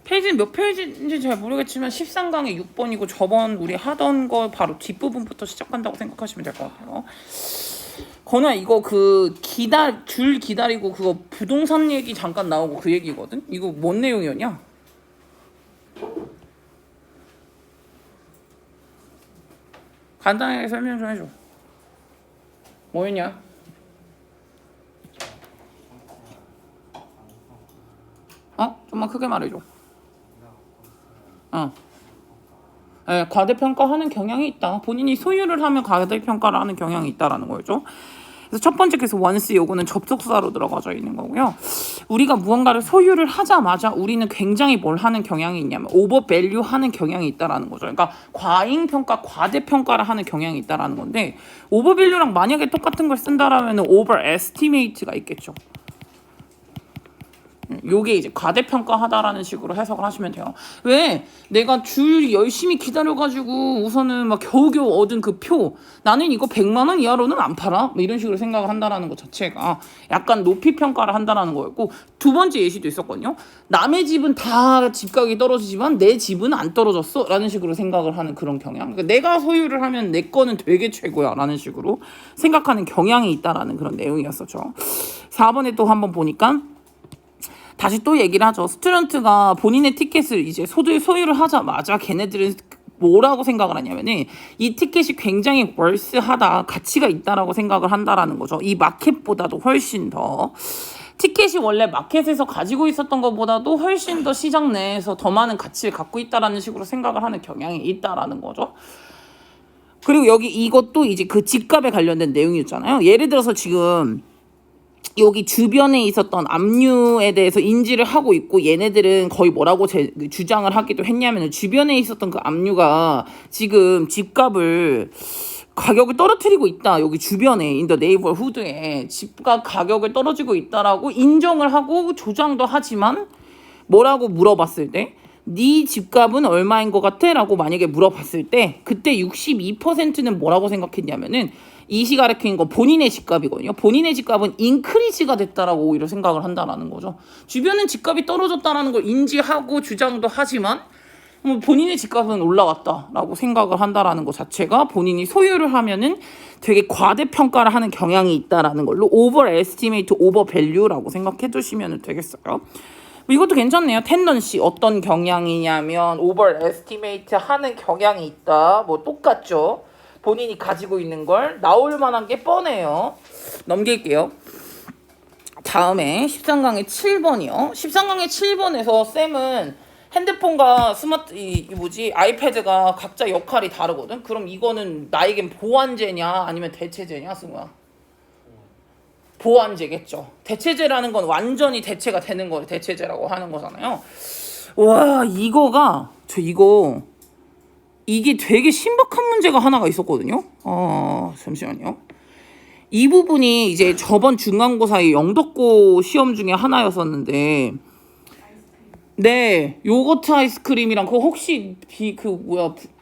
페이지는 몇 페이지인지 잘 모르겠지만 13강의 6번이고 저번 우리 하던 거 바로 뒷부분부터 시작한다고 생각하시면 될 것 같아요. 건우야 이거 줄 기다리고 그거 부동산 얘기 잠깐 나오고 그 얘기거든? 이거 뭔 내용이었냐? 간단하게 설명 좀 해줘. 뭐였냐? 좀만 크게 말해줘. 과대평가하는 경향이 있다. 본인이 소유를 하면 과대평가를 하는 경향이 있다라는 거죠. 그래서 첫 번째 그래서 원스 요거는 접속사로 들어가져 있는 거고요. 우리가 무언가를 소유를 하자마자 우리는 굉장히 뭘 하는 경향이 있냐면 오버밸류 하는 경향이 있다라는 거죠. 그러니까 과잉평가, 과대평가를 하는 경향이 있다라는 건데 오버밸류랑 만약에 똑같은 걸 쓴다라면 오버에스티메이트가 있겠죠. 요게 이제 과대평가하다라는 식으로 해석을 하시면 돼요. 왜? 내가 줄 열심히 기다려가지고 우선은 막 겨우겨우 얻은 그 표, 나는 이거 100만 원 이하로는 안 팔아? 뭐 이런 식으로 생각을 한다라는 것 자체가 약간 높이 평가를 한다라는 거였고, 두 번째 예시도 있었거든요. 남의 집은 다 집가격이 떨어지지만 내 집은 안 떨어졌어 라는 식으로 생각을 하는 그런 경향. 그러니까 내가 소유를 하면 내 거는 되게 최고야 라는 식으로 생각하는 경향이 있다라는 그런 내용이었었죠. 4번에 또 한번 보니까 다시 또 얘기를 하죠. 스튜던트가 본인의 티켓을 이제 소유를 하자마자 걔네들은 뭐라고 생각을 하냐면은 이 티켓이 굉장히 월스하다, 가치가 있다라고 생각을 한다라는 거죠. 이 마켓보다도 훨씬 더. 티켓이 원래 마켓에서 가지고 있었던 것보다도 훨씬 더 시장 내에서 더 많은 가치를 갖고 있다라는 식으로 생각을 하는 경향이 있다라는 거죠. 그리고 여기 이것도 이제 그 집값에 관련된 내용이었잖아요. 예를 들어서 지금 여기 주변에 있었던 압류에 대해서 인지를 하고 있고 얘네들은 거의 뭐라고 주장을 하기도 했냐면 주변에 있었던 그 압류가 지금 집값을 가격을 떨어뜨리고 있다. 여기 주변에 in the neighborhood에 집값 가격을 떨어지고 있다라고 인정을 하고 조장도 하지만 뭐라고 물어봤을 때 네 집값은 얼마인 것 같아? 라고 만약에 물어봤을 때 그때 62%는 뭐라고 생각했냐면은 이시 가리키는 거 본인의 집값이거든요. 본인의 집값은 인크리지가 됐다라고 오히려 생각을 한다라는 거죠. 주변은 집값이 떨어졌다라는 걸 인지하고 주장도 하지만 본인의 집값은 올라왔다라고 생각을 한다라는 것 자체가 본인이 소유를 하면은 되게 과대평가를 하는 경향이 있다라는 걸로 오버에스티메이트, 오버밸류라고 생각해 주시면 되겠어요. 이것도 괜찮네요. 텐던시 어떤 경향이냐면 오버에스티메이트 하는 경향이 있다. 뭐 똑같죠. 본인이 가지고 있는 걸 나올 만한 게 뻔해요. 넘길게요. 다음에 13강의 7번이요. 13강의 7번에서 쌤은 핸드폰과 아이패드가 각자 역할이 다르거든. 그럼 이거는 나에겐 보완제냐 아니면 대체제냐 승우야? 보완제겠죠. 대체제라는 건 완전히 대체가 되는 걸 대체제라고 하는 거잖아요. 와 이게 되게 신박한 문제가 하나가 있었거든요. 잠시만요. 이 부분이 이제 저번 중간고사의 영덕고 시험 중에 하나였었는데, 네, 요거트 아이스크림이랑 그거 혹시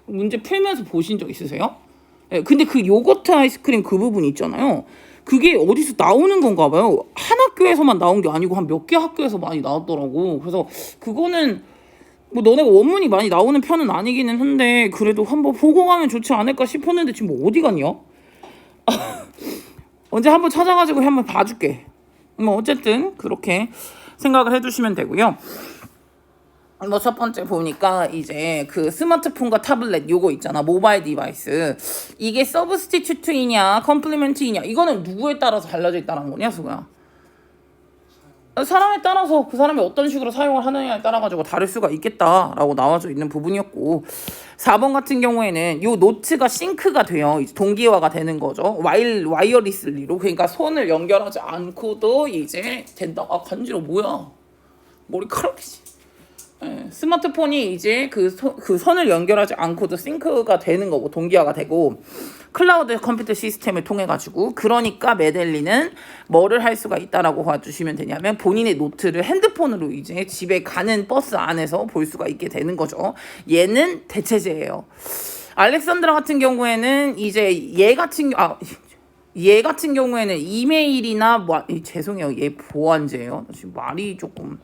문제 풀면서 보신 적 있으세요? 네, 근데 그 요거트 아이스크림 그 부분 있잖아요. 그게 어디서 나오는 건가 봐요. 한 학교에서만 나온 게 아니고 한 몇 개 학교에서 많이 나왔더라고. 그래서 그거는 뭐 너네가 원문이 많이 나오는 편은 아니기는 한데 그래도 한번 보고 가면 좋지 않을까 싶었는데 지금 뭐 어디 갔냐? 언제 한번 찾아가지고 한번 봐줄게. 뭐 어쨌든 그렇게 생각을 해주시면 되고요. 뭐 첫 번째 보니까 이제 그 스마트폰과 타블렛 요거 있잖아. 모바일 디바이스. 이게 서브스티튜트이냐 컴플리멘트이냐 이거는 누구에 따라서 달라져 있다는 거냐 수고야. 사람에 따라서 그 사람이 어떤 식으로 사용을 하느냐에 따라 가지고 다를 수가 있겠다라고 나와져 있는 부분이었고 4번 같은 경우에는 요 노트가 싱크가 돼요. 이제 동기화가 되는 거죠. 와이어리슬리로 그러니까 손을 연결하지 않고도 이제 된다. 간지러 뭐야? 머리카락이지. 스마트폰이 이제 그 선을 연결하지 않고도 싱크가 되는 거고 동기화가 되고 클라우드 컴퓨터 시스템을 통해 가지고 그러니까 메델리는 뭐를 할 수가 있다라고 봐주시면 되냐면 본인의 노트를 핸드폰으로 이제 집에 가는 버스 안에서 볼 수가 있게 되는 거죠. 얘는 대체제예요. 알렉산드라 같은 경우에는 이제 얘 같은 경우에는 이메일이나 죄송해요. 얘 보완제예요. 지금 말이 조금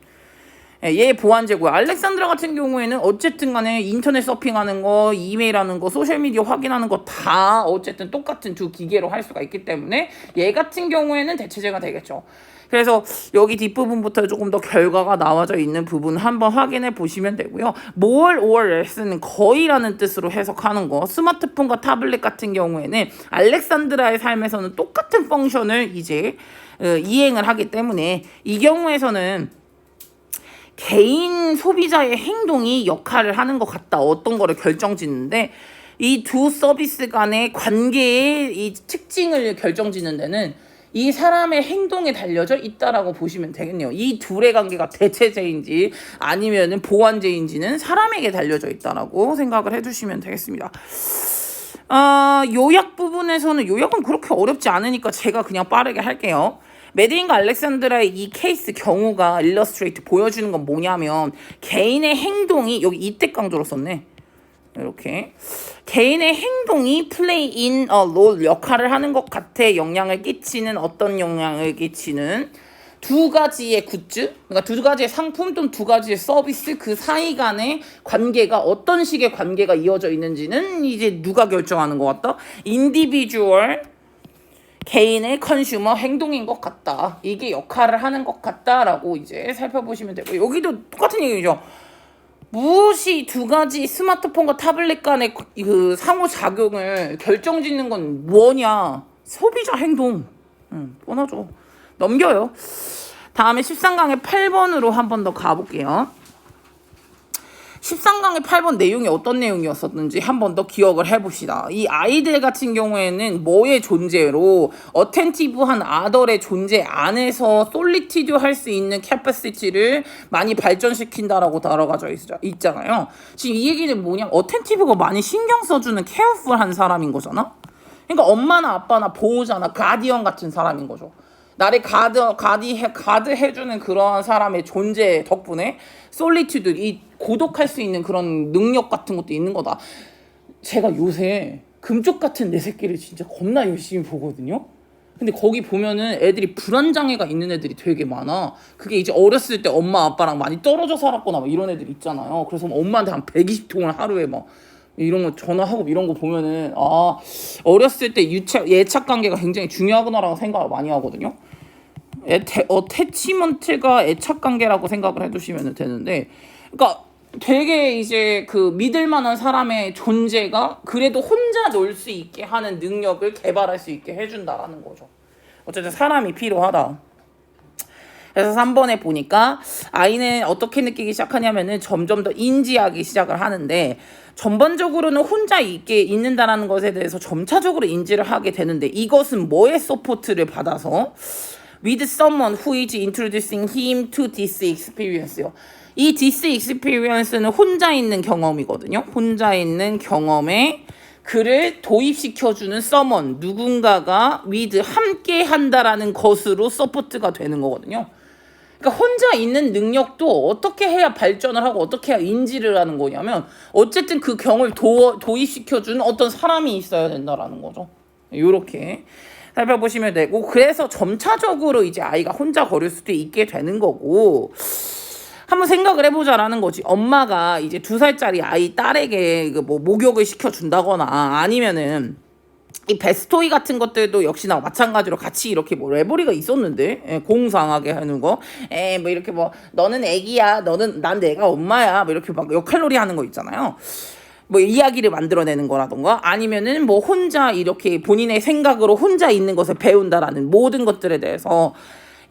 얘 보완제고요. 알렉산드라 같은 경우에는 어쨌든 간에 인터넷 서핑하는 거, 이메일하는 거, 소셜미디어 확인하는 거 다 어쨌든 똑같은 두 기계로 할 수가 있기 때문에 얘 같은 경우에는 대체제가 되겠죠. 그래서 여기 뒷부분부터 조금 더 결과가 나와져 있는 부분 한번 확인해 보시면 되고요. more or less는 거의라는 뜻으로 해석하는 거. 스마트폰과 타블렛 같은 경우에는 알렉산드라의 삶에서는 똑같은 펑션을 이제 이행을 하기 때문에 이 경우에서는 개인 소비자의 행동이 역할을 하는 것 같다. 어떤 거를 결정짓는데 이 두 서비스 간의 관계의 이 특징을 결정짓는 데는 이 사람의 행동에 달려져 있다라고 보시면 되겠네요. 이 둘의 관계가 대체제인지 아니면은 보완제인지는 사람에게 달려져 있다라고 생각을 해주시면 되겠습니다. 요약 부분에서는 요약은 그렇게 어렵지 않으니까 제가 그냥 빠르게 할게요. 메드인과 알렉산드라의 이 케이스 경우가 일러스트레이트 보여주는 건 뭐냐면 개인의 행동이 여기 이때 강조로 썼네. 이렇게 개인의 행동이 play in a role 역할을 하는 것 같아 영향을 끼치는 어떤 영향을 끼치는 두 가지의 굿즈, 그러니까 두 가지의 상품 또는 두 가지의 서비스 그 사이 간의 관계가 어떤 식의 관계가 이어져 있는지는 이제 누가 결정하는 것 같다? 인디비주얼 개인의 컨슈머 행동인 것 같다. 이게 역할을 하는 것 같다라고 이제 살펴보시면 되고 여기도 똑같은 얘기죠. 무엇이 두 가지 스마트폰과 타블렛 간의 그 상호작용을 결정짓는 건 뭐냐? 소비자 행동. 뻔하죠. 넘겨요. 다음에 13강의 8번으로 한 번 더 가볼게요. 13강의 8번 내용이 어떤 내용이었었는지 한 번 더 기억을 해봅시다. 이 아이들 같은 경우에는 뭐의 존재로 어텐티브한 아덜의 존재 안에서 솔리티드 할 수 있는 캐퍼시티를 많이 발전시킨다라고 다뤄가져 있잖아요. 지금 이 얘기는 뭐냐? 어텐티브가 많이 신경 써주는 케어풀한 사람인 거잖아? 그러니까 엄마나 아빠나 보호자나 가디언 같은 사람인 거죠. 나를 가드 해주는 그런 사람의 존재 덕분에 솔리튜드, 이 고독할 수 있는 그런 능력 같은 것도 있는 거다. 제가 요새 금쪽 같은 내 새끼를 진짜 겁나 열심히 보거든요. 근데 거기 보면은 애들이 불안장애가 있는 애들이 되게 많아. 그게 이제 어렸을 때 엄마 아빠랑 많이 떨어져 살았거나 막 이런 애들 있잖아요. 그래서 엄마한테 한 120통을 하루에 막 이런 거 전화하고 이런 거 보면은 어렸을 때 예착 관계가 굉장히 중요하구나라고 생각을 많이 하거든요. 어태치먼트가 애착 관계라고 생각을 해두시면 되는데, 그러니까 되게 이제 그 믿을 만한 사람의 존재가 그래도 혼자 놀 수 있게 하는 능력을 개발할 수 있게 해준다라는 거죠. 어쨌든 사람이 필요하다. 그래서 3번에 보니까 아이는 어떻게 느끼기 시작하냐면은 점점 더 인지하기 시작을 하는데 전반적으로는 혼자 있는다라는 것에 대해서 점차적으로 인지를 하게 되는데 이것은 뭐의 서포트를 받아서 with someone who is introducing him to this experience요. 이 this experience는 혼자 있는 경험이거든요. 혼자 있는 경험에 그를 도입시켜주는 someone, 누군가가 with 함께 한다라는 것으로 서포트가 되는 거거든요. 그러니까 혼자 있는 능력도 어떻게 해야 발전을 하고 어떻게 해야 인지를 하는 거냐면 어쨌든 그 경험을 도입시켜주는 어떤 사람이 있어야 된다라는 거죠. 이렇게 살펴보시면 되고 그래서 점차적으로 이제 아이가 혼자 걸을 수도 있게 되는 거고 한번 생각을 해보자라는 거지. 엄마가 이제 2살짜리 아이 딸에게 뭐 목욕을 시켜준다거나 아니면은 이 베스토이 같은 것들도 역시나 마찬가지로 같이 이렇게 뭐 레버리가 있었는데 공상하게 하는 거 뭐 이렇게 뭐 너는 애기야 난 내가 엄마야 뭐 이렇게 막 역할놀이 하는 거 있잖아요. 뭐 이야기를 만들어내는 거라던가 아니면은 뭐 혼자 이렇게 본인의 생각으로 혼자 있는 것을 배운다라는 모든 것들에 대해서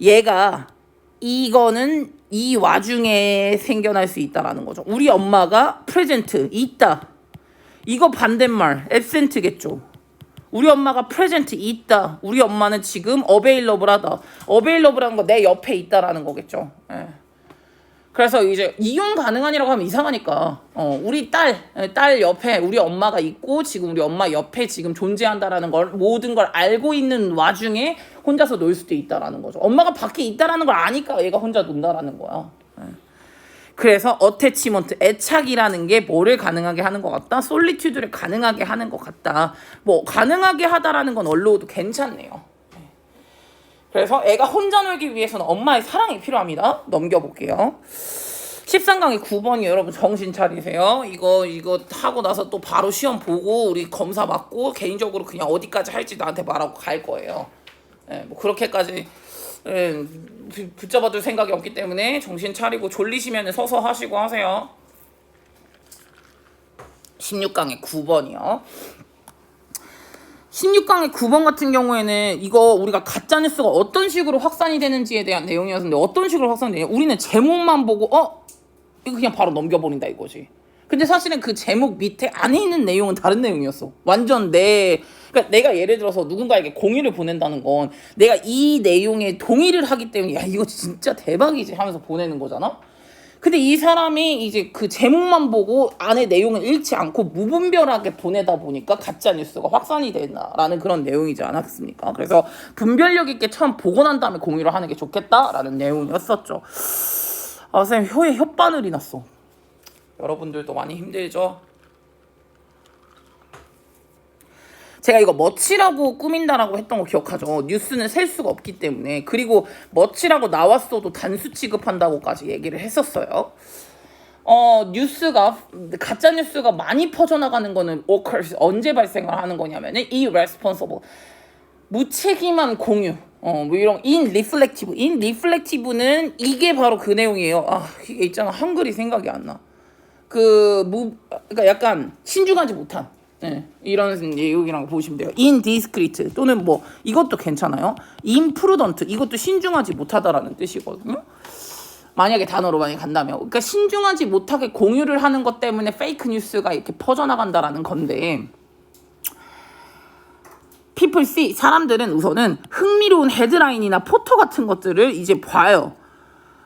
얘가 이거는 이 와중에 생겨날 수 있다라는 거죠. 우리 엄마가 프레젠트 있다. 이거 반대말 absent겠죠. 우리 엄마가 프레젠트 있다. 우리 엄마는 지금 어베일러블하다. 어베일러블한 거 내 옆에 있다라는 거겠죠. 예. 그래서 이제 이용 가능한이라고 하면 이상하니까 우리 딸 옆에 우리 엄마가 있고 지금 우리 엄마 옆에 지금 존재한다라는 걸 모든 걸 알고 있는 와중에 혼자서 놀 수도 있다라는 거죠. 엄마가 밖에 있다라는 걸 아니까 얘가 혼자 논다라는 거야. 그래서 어태치먼트, 애착이라는 게 뭐를 가능하게 하는 것 같다? 솔리튜드를 가능하게 하는 것 같다. 뭐 가능하게 하다라는 건 언로도 괜찮네요. 그래서 애가 혼자 놀기 위해서는 엄마의 사랑이 필요합니다. 넘겨볼게요. 13강의 9번이 여러분 정신 차리세요. 이거 하고 나서 또 바로 시험 보고 우리 검사 받고 개인적으로 그냥 어디까지 할지 나한테 말하고 갈 거예요. 예, 뭐 그렇게까지 붙잡아둘 생각이 없기 때문에 정신 차리고 졸리시면 서서 하시고 하세요. 16강의 9번이요. 16강의 9번 같은 경우에는 이거 우리가 가짜뉴스가 어떤 식으로 확산이 되는지에 대한 내용이었는데 어떤 식으로 확산이 되냐. 우리는 제목만 보고 이거 그냥 바로 넘겨버린다 이거지. 근데 사실은 그 제목 밑에 안에 있는 내용은 다른 내용이었어. 완전 그러니까 내가 예를 들어서 누군가에게 공유를 보낸다는 건 내가 이 내용에 동의를 하기 때문에 야 이거 진짜 대박이지 하면서 보내는 거잖아. 근데 이 사람이 이제 그 제목만 보고 안에 내용을 읽지 않고 무분별하게 보내다 보니까 가짜뉴스가 확산이 된다라는 그런 내용이지 않았습니까? 그래서 분별력 있게 처음 보고 난 다음에 공유를 하는 게 좋겠다라는 내용이었었죠. 선생님 혀에 혓바늘이 났어. 여러분들도 많이 힘들죠? 제가 이거 멋지라고 꾸민다라고 했던 거 기억하죠? 뉴스는 셀 수가 없기 때문에. 그리고 멋지라고 나왔어도 단수 취급한다고까지 얘기를 했었어요. 가짜 뉴스가 많이 퍼져나가는 거는 occurs, 언제 발생을 하는 거냐면은 irresponsible, 무책임한 공유. 뭐 이런 in reflective는 이게 바로 그 내용이에요. 이게 있잖아. 한글이 생각이 안 나. 그러니까 약간 신중하지 못한. 이런 내용이라고 보시면 돼요. indiscreet 또는 뭐 이것도 괜찮아요. imprudent 이것도 신중하지 못하다라는 뜻이거든요. 만약에 단어로 많이 간다면, 그러니까 신중하지 못하게 공유를 하는 것 때문에 페이크 뉴스가 이렇게 퍼져나간다라는 건데, people see 사람들은 우선은 흥미로운 헤드라인이나 포토 같은 것들을 이제 봐요.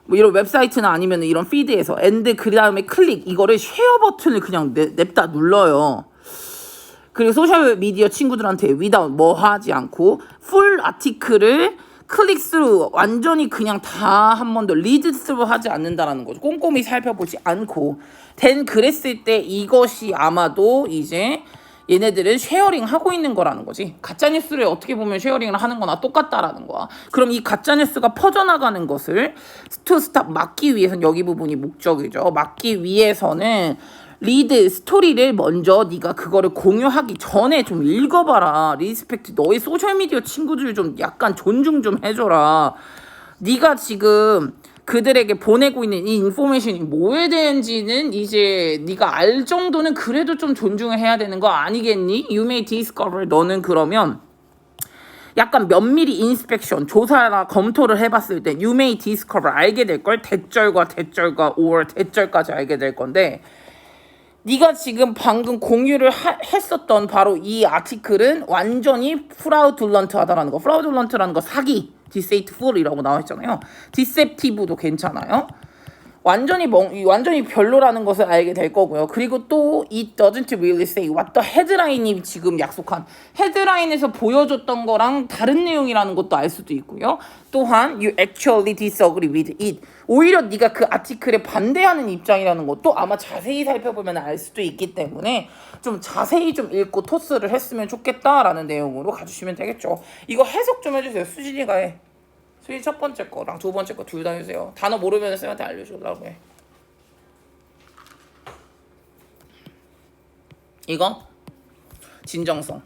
뭐 이런 웹사이트나 아니면 이런 피드에서 그 다음에 클릭 이거를 쉐어 버튼을 그냥 냅다 눌러요. 그리고 소셜미디어 친구들한테 without 뭐 하지 않고 풀 아티클을 클릭 스루 완전히 그냥 다 한 번도 리드 스루 하지 않는다라는 거죠. 꼼꼼히 살펴보지 않고 그랬을 때 이것이 아마도 이제 얘네들은 쉐어링 하고 있는 거라는 거지. 가짜뉴스를 어떻게 보면 쉐어링을 하는 거나 똑같다라는 거야. 그럼 이 가짜뉴스가 퍼져나가는 것을 스톱 막기 위해서는 여기 부분이 목적이죠. 막기 위해서는 리드 스토리를 먼저 네가 그거를 공유하기 전에 좀 읽어봐라. 리스펙트 너의 소셜미디어 친구들 좀 약간 존중 좀 해줘라. 네가 지금 그들에게 보내고 있는 이 인포메이션이 뭐에 대한지는 이제 네가 알 정도는 그래도 좀 존중을 해야 되는 거 아니겠니? You may discover 너는 그러면 약간 면밀히 인스펙션, 조사나 검토를 해봤을 때 you may discover 알게 될 걸 대절과 or 대절까지 알게 될 건데 네가 지금 방금 공유를 했었던 바로 이 아티클은 완전히 프라우듈런트하다라는 거. 프라우듈런트라는 거 사기, deceitful이라고 나와 있잖아요. deceptive도 괜찮아요. 완전히 별로라는 것을 알게 될 거고요. 그리고 또 it doesn't really say what the 헤드라인이 지금 약속한 헤드라인에서 보여줬던 거랑 다른 내용이라는 것도 알 수도 있고요. 또한 you actually disagree with it. 오히려 네가 그 아티클에 반대하는 입장이라는 것도 아마 자세히 살펴보면 알 수도 있기 때문에 좀 자세히 좀 읽고 토스를 했으면 좋겠다라는 내용으로 가주시면 되겠죠. 이거 해석 좀 해주세요. 수진이가 해. 수진 첫 번째 거랑 두 번째 거 둘 다 해주세요. 단어 모르면 쌤한테 알려주려고 해. 이거 진정성.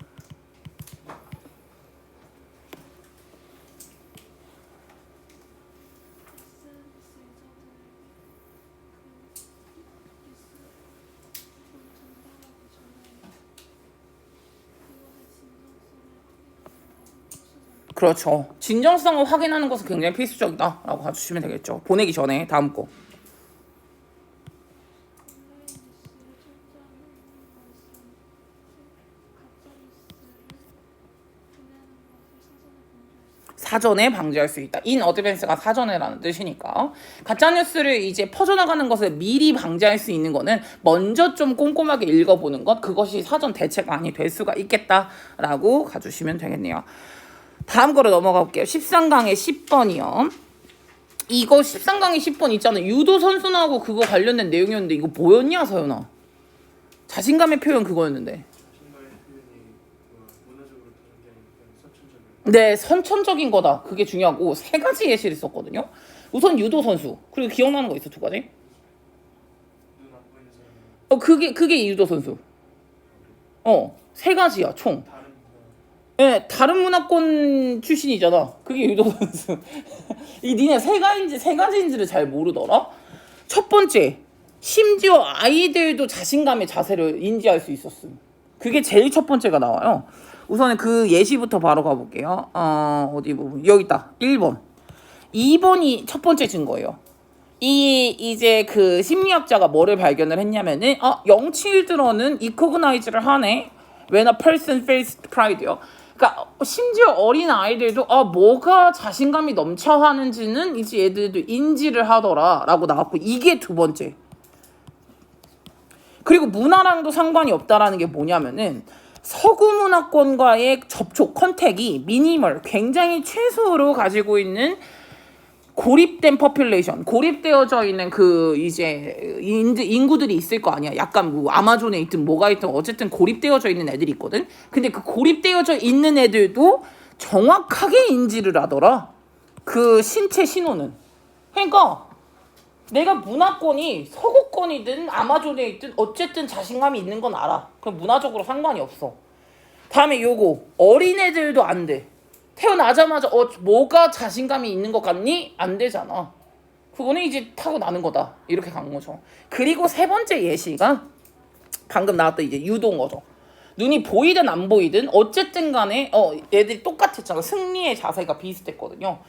그렇죠. 진정성을 확인하는 것은 굉장히 필수적이다라고 가주시면 되겠죠. 보내기 전에 다음 거. 사전에 방지할 수 있다. in advance가 사전에라는 뜻이니까 가짜뉴스를 이제 퍼져나가는 것을 미리 방지할 수 있는 거는 먼저 좀 꼼꼼하게 읽어보는 것, 그것이 사전 대책안이 될 수가 있겠다라고 가주시면 되겠네요. 다음 거로 넘어가 볼게요. 13강의 10번이요. 이거 13강의 10번 있잖아요. 유도 선수 나오고 그거 관련된 내용이었는데 이거 뭐였냐 서연아? 자신감의 표현 그거였는데. 네, 선천적인 거다. 그게 중요하고 세 가지 예시를 썼거든요. 우선 유도 선수. 그리고 기억나는 거 있어 두 가지. 그게 이유도 선수. 세 가지야 총. 예, 다른 문화권 출신이잖아. 그게 유도 선수. 이 니네 세 가지인지를 잘 모르더라. 첫 번째, 심지어 아이들도 자신감의 자세를 인지할 수 있었음. 그게 제일 첫 번째가 나와요. 우선은 그 예시부터 바로 가볼게요. 어디 부분? 여기 있다. 1번. 2번이 첫 번째 증거예요. 이제 그 심리학자가 뭐를 발견을 했냐면은, young children은 recognize를 하네. When a person feels pride요. 그러니까 심지어 어린 아이들도 뭐가 자신감이 넘쳐 하는지는 이제 얘들도 인지를 하더라라고 나왔고, 이게 두 번째. 그리고 문화랑도 상관이 없다라는 게 뭐냐면은 서구 문화권과의 접촉 컨택이 미니멀, 굉장히 최소로 가지고 있는 고립된 퍼퓰레이션, 고립되어져 있는 그 이제 인구들이 있을 거 아니야. 약간 뭐 아마존에 있든 뭐가 있든 어쨌든 고립되어져 있는 애들이 있거든. 근데 그 고립되어져 있는 애들도 정확하게 인지를 하더라. 그 신체 신호는. 그러니까 내가 문화권이 서구권이든 아마존에 있든 어쨌든 자신감이 있는 건 알아. 그럼 문화적으로 상관이 없어. 다음에 요거 어린애들도 안 돼. 태어나자마자 뭐가 자신감이 있는 것 같니? 안 되잖아. 그거는 이제 타고나는 거다. 이렇게 간 거죠. 그리고 세 번째 예시가 방금 나왔던 이제 유도인 거죠. 눈이 보이든 안 보이든 어쨌든 간에 얘들이 똑같았잖아. 승리의 자세가 비슷했거든요.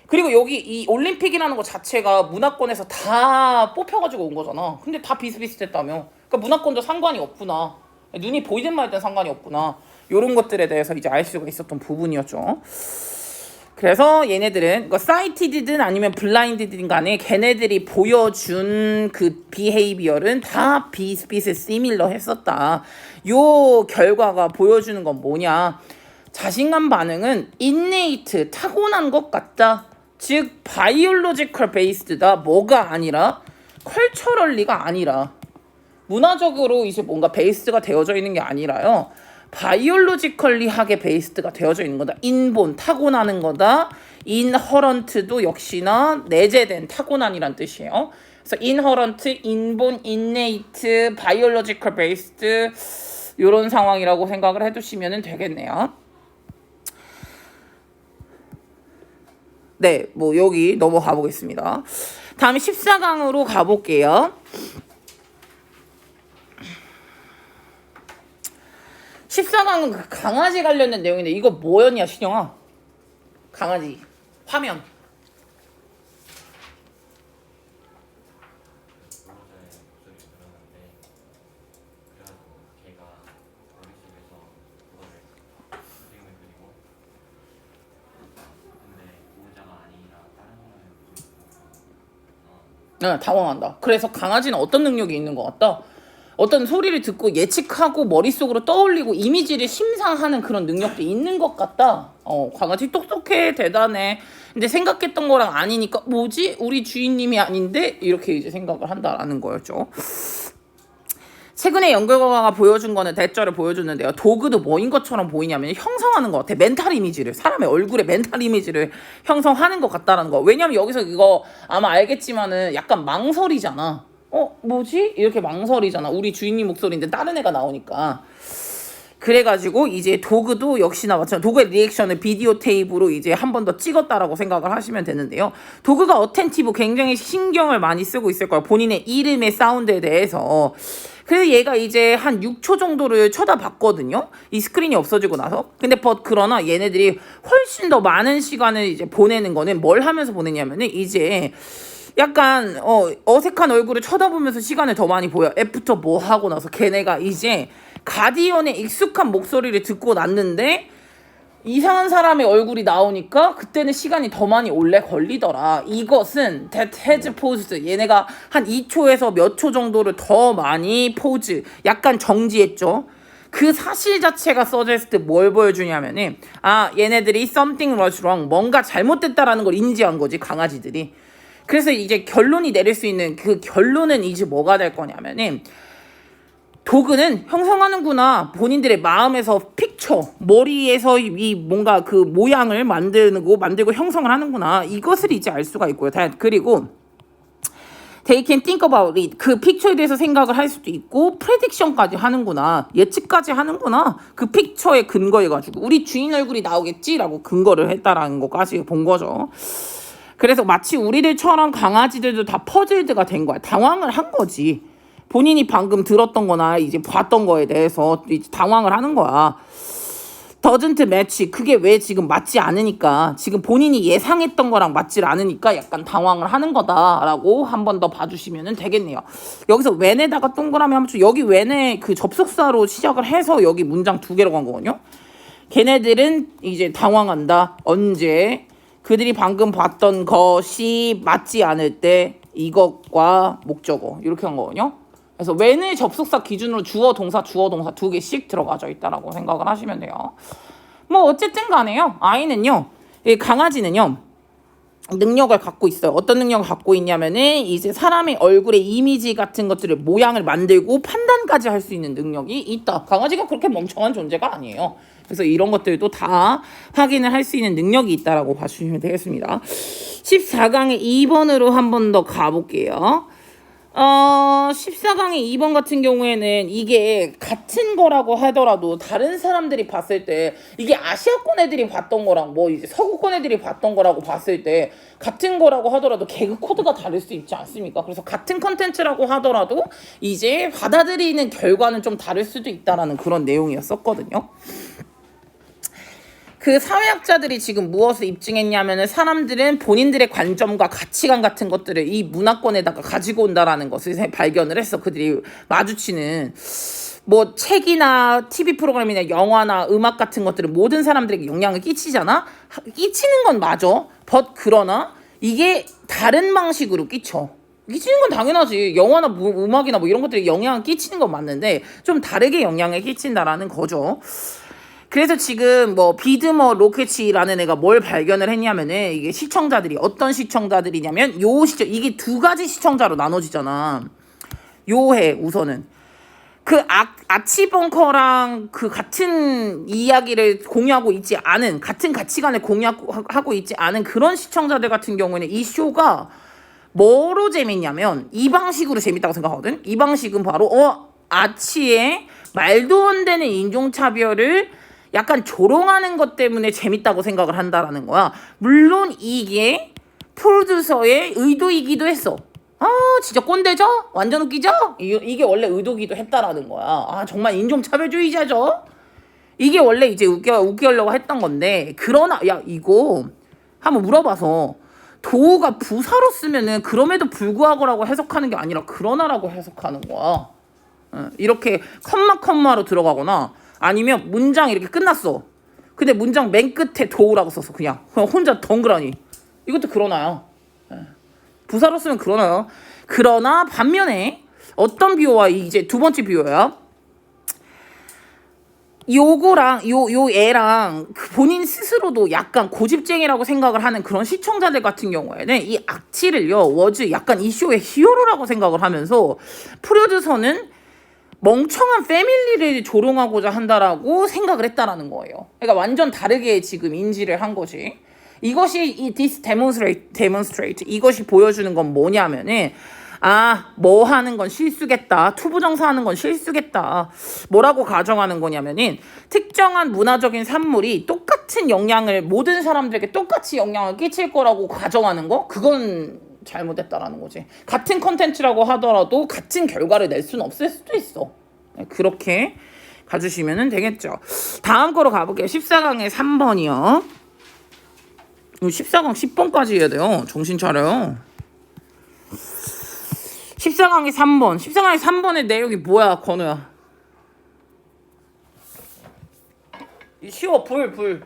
그리고 여기 이 올림픽이라는 거 자체가 문화권에서 다 뽑혀가지고 온 거잖아. 근데 다 비슷비슷했다며. 그러니까 문화권도 상관이 없구나. 눈이 보이든 말든 상관이 없구나. 요런 것들에 대해서 이제 알 수가 있었던 부분이었죠. 그래서 얘네들은 사이티드든 아니면 블라인드든 간에 걔네들이 보여준 그 비헤이비어는 다 비슷비슷 시밀러 했었다. 요 결과가 보여주는 건 뭐냐. 자신감 반응은 인네이트, 타고난 것 같다. 즉 바이올로지컬 베이스드다. 뭐가 아니라 컬처럴리가 아니라 문화적으로 이제 뭔가 베이스가 되어져 있는 게 아니라요. 바이올로지컬리하게 베이스가 되어져 있는 거다. 인본, 타고나는 거다. 인허런트도 역시나 내재된 타고난이란 뜻이에요. 그래서 인허런트, 인본, 인네이트, 바이올로지컬 베이스드 이런 상황이라고 생각을 해두시면 되겠네요. 네, 뭐 여기 넘어가 보겠습니다. 다음 14강으로 가볼게요. 14강은 그 강아지 관련된 내용인데 이거 뭐였냐 신영아? 강아지 화면. 당황한다. 그래서 강아지는 어떤 능력이 있는 것 같다? 어떤 소리를 듣고 예측하고 머릿속으로 떠올리고 이미지를 심상하는 그런 능력도 있는 것 같다. 강아지 똑똑해, 대단해. 근데 생각했던 거랑 아니니까 뭐지? 우리 주인님이 아닌데? 이렇게 이제 생각을 한다라는 거였죠. 최근에 연구결과가 보여준 거는 대절을 보여주는데요. 도그도 뭐인 것처럼 보이냐면 형성하는 것 같아. 멘탈 이미지를. 사람의 얼굴에 멘탈 이미지를 형성하는 것 같다라는 거. 왜냐면 여기서 이거 아마 알겠지만은 약간 망설이잖아. 뭐지? 이렇게 망설이잖아. 우리 주인님 목소리인데 다른 애가 나오니까. 그래가지고 이제 도그도 역시나 마찬가지. 도그의 리액션을 비디오 테이프로 이제 한 번 더 찍었다라고 생각을 하시면 되는데요. 도그가 어텐티브 굉장히 신경을 많이 쓰고 있을 거예요. 본인의 이름의 사운드에 대해서. 그래서 얘가 이제 한 6초 정도를 쳐다봤거든요. 이 스크린이 없어지고 나서. 근데 그러나 얘네들이 훨씬 더 많은 시간을 이제 보내는 거는 뭘 하면서 보내냐면은 이제 약간 어색한 얼굴을 쳐다보면서 시간을 더 많이 보여. 애프터 뭐 하고 나서 걔네가 이제 가디언의 익숙한 목소리를 듣고 났는데 이상한 사람의 얼굴이 나오니까 그때는 시간이 더 많이 오래 걸리더라. 이것은 that has pause. 얘네가 한 2초에서 몇 초 정도를 더 많이 포즈, 약간 정지했죠. 그 사실 자체가 suggest 뭘 보여주냐면은 얘네들이 something was wrong, 뭔가 잘못됐다라는 걸 인지한 거지, 강아지들이. 그래서 이제 결론이 내릴 수 있는 그 결론은 이제 뭐가 될 거냐면은 도그는 형성하는구나. 본인들의 마음에서 픽처, 머리에서 이 뭔가 그 모양을 만들고 형성을 하는구나. 이것을 이제 알 수가 있고요. 그리고 They can think about it. 그 픽처에 대해서 생각을 할 수도 있고 프레딕션까지 하는구나. 예측까지 하는구나. 그 픽처에 근거해가지고 우리 주인 얼굴이 나오겠지라고 근거를 했다라는 것까지 본 거죠. 그래서 마치 우리들처럼 강아지들도 다 퍼즐드가 된 거야. 당황을 한 거지. 본인이 방금 들었던 거나 이제 봤던 거에 대해서 이제 당황을 하는 거야. doesn't match. 그게 왜 지금 맞지 않으니까, 지금 본인이 예상했던 거랑 맞지 않으니까 약간 당황을 하는 거다라고 한 번 더 봐주시면 되겠네요. 여기서 when에다가 동그라미 한번 쳐. 여기 when에 그 접속사로 시작을 해서 여기 문장 2개로 간 거거든요. 걔네들은 이제 당황한다. 언제? 그들이 방금 봤던 것이 맞지 않을 때 이것과 목적어 이렇게 한 거거든요. 그래서 when의 접속사 기준으로 주어, 동사 2개씩 들어가져 있다라고 생각을 하시면 돼요. 뭐 어쨌든 간에요. 아이는요, 강아지는요, 능력을 갖고 있어요. 어떤 능력을 갖고 있냐면은 이제 사람의 얼굴의 이미지 같은 것들을 모양을 만들고 판단까지 할 수 있는 능력이 있다. 강아지가 그렇게 멍청한 존재가 아니에요. 그래서 이런 것들도 다 확인을 할 수 있는 능력이 있다라고 봐주시면 되겠습니다. 14강의 2번으로 한 번 더 가볼게요. 14강의 2번 같은 경우에는 이게 같은 거라고 하더라도 다른 사람들이 봤을 때 이게 아시아권 애들이 봤던 거랑 뭐 이제 서구권 애들이 봤던 거라고 봤을 때 같은 거라고 하더라도 개그 코드가 다를 수 있지 않습니까? 그래서 같은 컨텐츠라고 하더라도 이제 받아들이는 결과는 좀 다를 수도 있다라는 그런 내용이었었거든요. 그 사회학자들이 지금 무엇을 입증했냐면은 사람들은 본인들의 관점과 가치관 같은 것들을 이 문화권에다가 가지고 온다라는 것을 발견을 했어. 그들이 마주치는 뭐 책이나 TV 프로그램이나 영화나 음악 같은 것들은 모든 사람들에게 영향을 끼치잖아. 끼치는 건 맞아. 그러나 이게 다른 방식으로 끼치는 건 당연하지. 영화나 음악이나 뭐 이런 것들이 영향을 끼치는 건 맞는데 좀 다르게 영향을 끼친다라는 거죠. 그래서 지금 뭐 비드머 로케치라는 애가 뭘 발견을 했냐면은 이게 시청자들이 어떤 시청자들이냐면 이게 2가지 시청자로 나눠지잖아. 요해 우선은 그 아치벙커랑 그 같은 이야기를 공유하고 있지 않은, 같은 가치관을 공유하고 있지 않은 그런 시청자들 같은 경우에는 이 쇼가 뭐로 재밌냐면 이 방식으로 재밌다고 생각하거든. 이 방식은 바로 아치의 말도 안 되는 인종차별을 약간 조롱하는 것 때문에 재밌다고 생각을 한다라는 거야. 물론 이게 프로듀서의 의도이기도 했어. 진짜 꼰대죠? 완전 웃기죠? 이게 원래 의도기도 했다라는 거야. 정말 인종차별주의자죠? 이게 원래 이제 웃기려고 했던 건데, 그러나 야 이거 한번 물어봐서 도우가 부사로 쓰면은 그럼에도 불구하고라고 해석하는 게 아니라 그러나라고 해석하는 거야. 이렇게 컴마로 들어가거나 아니면 문장 이렇게 끝났어. 근데 문장 맨 끝에 도우라고 썼어. 그냥 혼자 덩그러니. 이것도 그러나요. 부사로 쓰면 그러나요. 그러나 반면에 어떤 비유와 이제 두 번째 비유야. 요거랑 요 애랑 본인 스스로도 약간 고집쟁이라고 생각을 하는 그런 시청자들 같은 경우에는 이 악취를요 약간 이 쇼의 히어로라고 생각을 하면서 프로듀서는 멍청한 패밀리를 조롱하고자 한다라고 생각을 했다라는 거예요. 그러니까 완전 다르게 지금 인지를 한 거지. 이것이 this demonstrate 이것이 보여주는 건 뭐냐면은 뭐 하는 건 실수겠다. 투부정사 하는 건 실수겠다. 뭐라고 가정하는 거냐면은 특정한 문화적인 산물이 똑같은 영향을 모든 사람들에게 똑같이 영향을 끼칠 거라고 가정하는 거, 그건 잘못했다라는 거지. 같은 컨텐츠라고 하더라도 같은 결과를 낼 수는 없을 수도 있어. 그렇게 가주시면 되겠죠. 다음 거로 가볼게요. 14강의 3번이요. 14강 10번까지 해야 돼요. 정신 차려요. 14강의 3번. 14강의 3번의 내용이 뭐야, 건우야? 쉬워, 불.